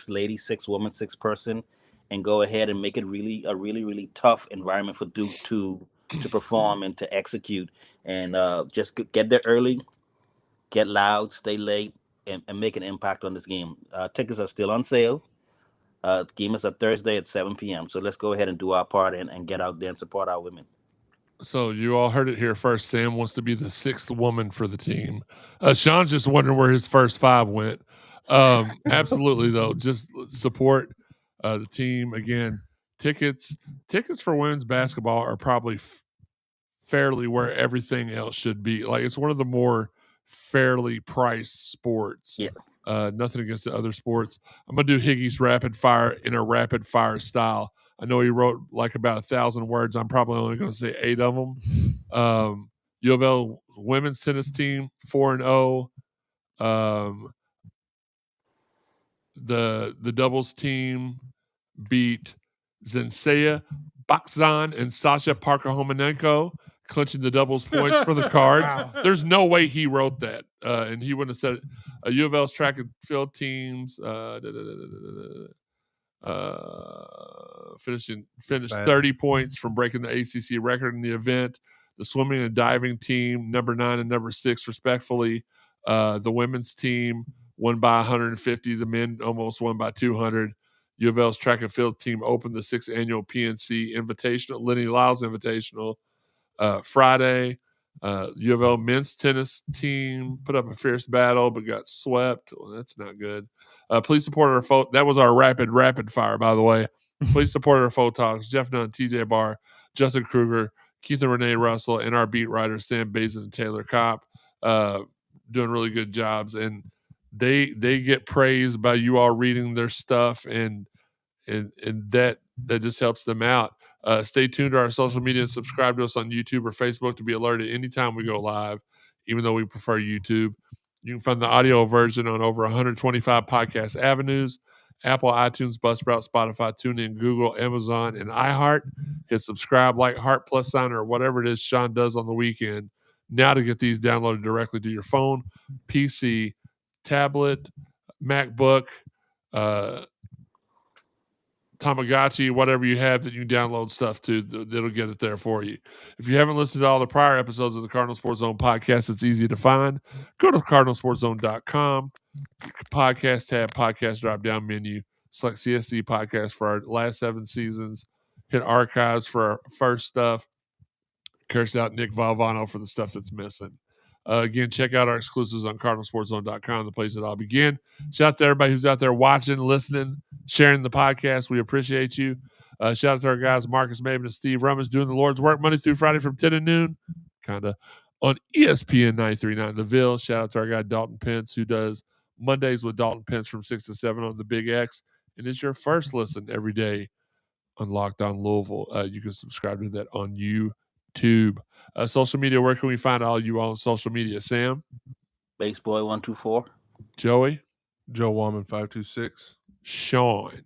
lady, six woman, six person, and go ahead and make it really tough environment for Duke to perform and to execute, and just get there early, get loud, stay late, and make an impact on this game. Tickets are still on sale. Game is a Thursday at 7 p.m. So let's go ahead and do our part and get out there and support our women. So you all heard it here first. Sam wants to be the sixth woman for the team. Sean's just wondering where his first 5 went. Absolutely, though. Just support the team. Again, tickets for women's basketball are probably fairly where everything else should be. Like, it's one of the more fairly priced sports. Yeah. Nothing against the other sports. I'm going to do Higgy's rapid fire in a rapid fire style. I know he wrote like about 1,000 words. I'm probably only going to say 8 of them. U of L women's tennis team 4-0. The doubles team beat Zensea Bakzan and Sasha Parker-Homenenko, clinching the doubles points for the Cards. Wow. There's no way he wrote that, and he wouldn't have said it. U of L's track and field teams finished 30 points from breaking the ACC record in the event. The swimming and diving team, number 9 and number 6, respectfully. The women's team won by 150. The men almost won by 200. U of L's track and field team opened the 6th annual PNC Invitational, Lenny Lyles Invitational, Friday. U of L men's tennis team put up a fierce battle but got swept. Well, that's not good. Please support our that was our rapid fire, by the way. Please support our Photo Talks. Jeff Nunn, TJ Barr, Justin Kruger, Keith and Renee Russell, and our beat writers Sam Bazin and Taylor Kopp, doing really good jobs. And they get praised by you all reading their stuff, and that just helps them out. Stay tuned to our social media and subscribe to us on YouTube or Facebook to be alerted anytime we go live, even though we prefer YouTube. You can find the audio version on over 125 podcast avenues Apple, iTunes, Buzzsprout, Spotify, TuneIn, Google, Amazon, and iHeart. Hit subscribe, like, heart, plus sign, or whatever it is Sean does on the weekend. Now to get these downloaded directly to your phone, PC, tablet, MacBook, Tamagotchi, whatever you have that you can download stuff to, that'll get it there for you. If you haven't listened to all the prior episodes of the Cardinal Sports Zone podcast, it's easy to find. Go to cardinalsportszone.com, podcast tab, podcast drop down menu, select CSC podcast for our last 7 seasons, hit archives for our first stuff. Curse out Nick Valvano for the stuff that's missing. Again, check out our exclusives on cardinalsportszone.com, the place that I'll begin. Shout out to everybody who's out there watching, listening, sharing the podcast. We appreciate you. Shout out to our guys, Marcus Maven and Steve Rummage, doing the Lord's work Monday through Friday from 10 to noon, kind of, on ESPN 93.9 The Ville. Shout out to our guy, Dalton Pence, who does Mondays with Dalton Pence from 6 to 7 on the Big X. And it's your first listen every day on Locked On Louisville. You can subscribe to that on YouTube. Social media, where can we find all you on social media? Sam? Baseboy124. Joey? Joe Wallman 526. Sean?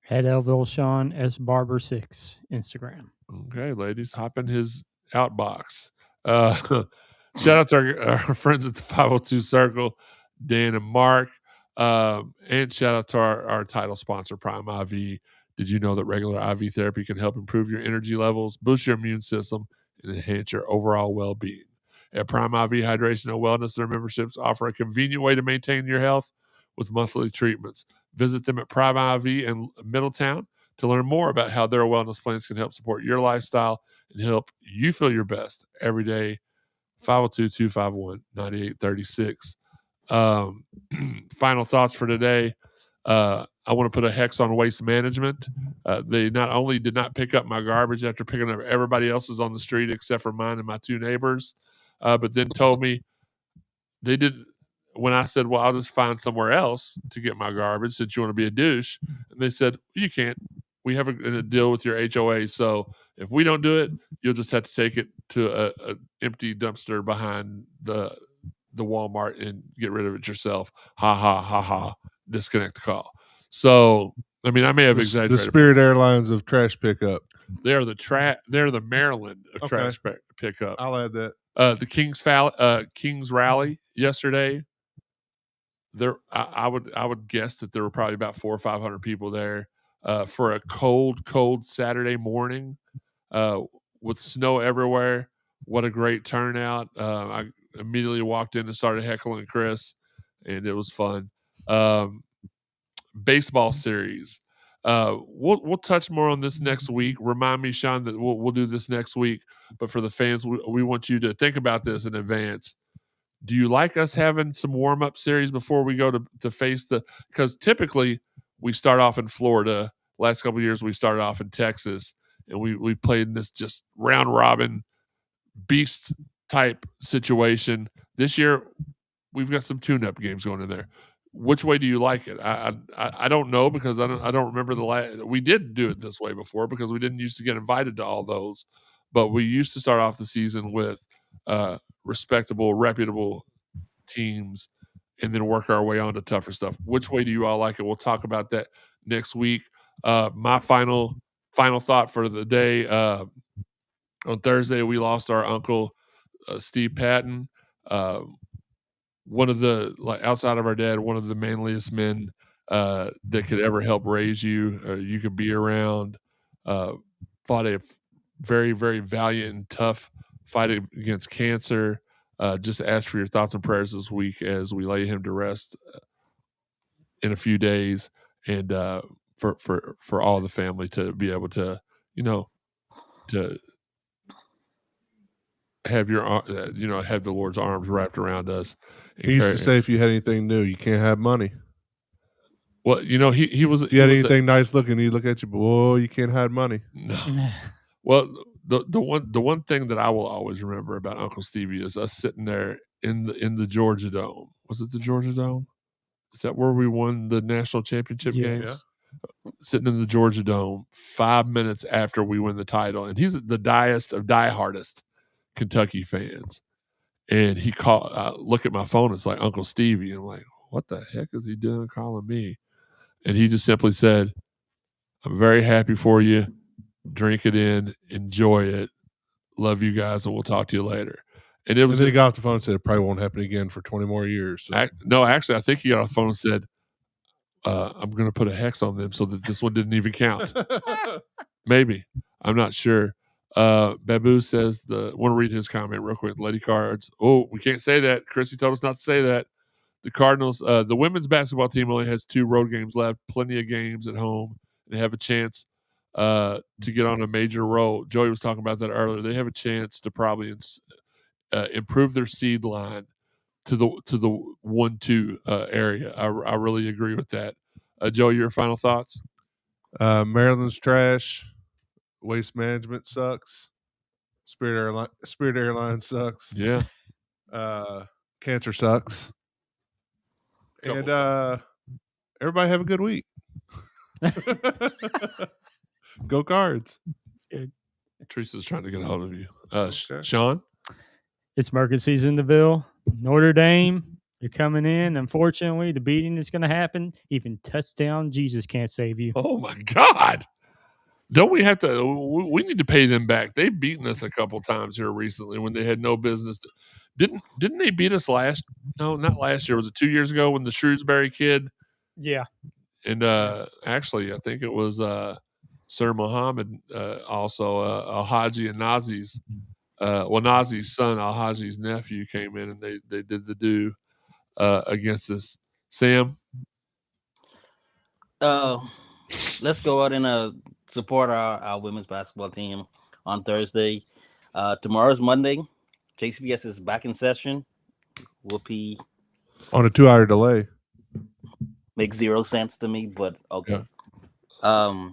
At Elville Sean S. Barber 6 Instagram. Okay, ladies, hop in his outbox. Shout out to our friends at the 502 Circle, Dan and Mark. And shout out to our title sponsor, Prime IV. Did you know that regular IV therapy can help improve your energy levels, boost your immune system, and enhance your overall well-being? At Prime IV Hydration and Wellness, their memberships offer a convenient way to maintain your health with monthly treatments. Visit them at Prime IV in Middletown to learn more about how their wellness plans can help support your lifestyle and help you feel your best every day. 502-251-9836. Final thoughts for today. I want to put a hex on waste management. They not only did not pick up my garbage after picking up everybody else's on the street except for mine and my 2 neighbors, but then told me they didn't. When I said, well, I'll just find somewhere else to get my garbage since you want to be a douche. And they said, you can't. We have a deal with your HOA. So if we don't do it, you'll just have to take it to an empty dumpster behind the Walmart and get rid of it yourself. Ha, ha, ha, ha. Disconnect the call. So, I mean, I may have exaggerated. The Spirit Airlines of trash pickup. They're the Maryland of trash pickup. I'll add that. The Kings rally yesterday. I would guess that there were probably about 400 or 500 people there for a cold Saturday morning with snow everywhere. What a great turnout! I immediately walked in and started heckling Chris, and it was fun. Baseball series. We'll touch more on this next week. Remind me, Sean, that we'll do this next week. But for the fans, we want you to think about this in advance. Do you like us having some warm-up series before we go to face because typically we start off in Florida. Last couple of years we started off in Texas, and we played in this just round-robin beast type situation. This year we've got some tune-up games going in there. Which way do you like it? I don't know because I don't remember we did do it this way before because we didn't used to get invited to all those, but we used to start off the season with respectable, reputable teams and then work our way on to tougher stuff. Which way do you all like it? We'll talk about that next week. My final thought for the day. On Thursday, we lost our uncle, Steve Patton. One of the, outside of our dad, one of the manliest men that could ever help raise you. You could be around. Fought a very, very valiant and tough fight against cancer. Just ask for your thoughts and prayers this week as we lay him to rest in a few days, and for all the family to be able to, to have have the Lord's arms wrapped around us. He used to say, if you had anything new, you can't have money. Well, he was. If you had anything nice looking, he'd look at you, but you can't hide money. No. Well, the one thing that I will always remember about Uncle Stevie is us sitting there in the Georgia Dome. Was it the Georgia Dome? Is that where we won the national championship game? Yeah. Sitting in the Georgia Dome 5 minutes after we win the title, and he's the diehardest Kentucky fans. And he called. Look at my phone. It's like Uncle Stevie. I'm like, what the heck is he doing calling me? And he just simply said, I'm very happy for you. Drink it in, enjoy it. Love you guys, and we'll talk to you later. And it And was then he got off the phone and said it probably won't happen again for 20 more years. So. no, actually, I think he got off the phone and said, I'm going to put a hex on them so that this one didn't even count. Maybe. I'm not sure. Babu says want to read his comment real quick. Lady Cards. Oh, we can't say that. Chrissy told us not to say that. The Cardinals, the women's basketball team only has 2 road games left, plenty of games at home. They have a chance to get on a major roll. Joey was talking about that earlier. They have a chance to probably improve their seed line to the 1-2 area. I really agree with that. Joey, your final thoughts? Maryland's trash. Waste Management sucks. Spirit Airlines sucks. Yeah. Cancer sucks. And everybody have a good week. Go Cards. Teresa's trying to get a hold of you. Okay. Sean? It's market season in Deville. Notre Dame, they're coming in. Unfortunately, the beating is going to happen. Even touchdown Jesus can't save you. Oh, my God. Don't we have to – we need to pay them back. They've beaten us a couple times here recently when they had no business. Didn't they beat us last – no, not last year. Was it 2 years ago when the Shrewsbury kid? Yeah. And actually, I think it was Sir Muhammad, also Al-Haji and Nazi's. Nazi's son, Al-Haji's nephew, came in and they did the do against us. Sam? Let's go out and support our women's basketball team on Thursday. Tomorrow's Monday. JCBS is back in session. Whoopee. On a 2-hour delay. Makes 0 sense to me, but okay. Yeah.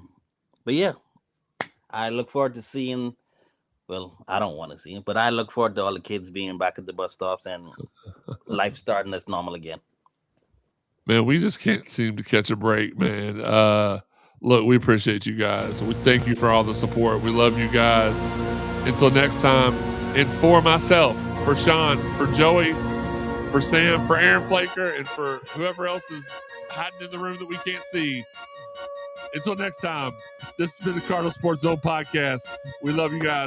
But yeah, I look forward to seeing. Well, I don't want to see it, but I look forward to all the kids being back at the bus stops and life starting as normal again. Man, we just can't seem to catch a break, man. Look, we appreciate you guys. We thank you for all the support. We love you guys. Until next time, and for myself, for Sean, for Joey, for Sam, for Aaron Flaker, and for whoever else is hiding in the room that we can't see. Until next time, this has been the Cardinal Sports Zone podcast. We love you guys.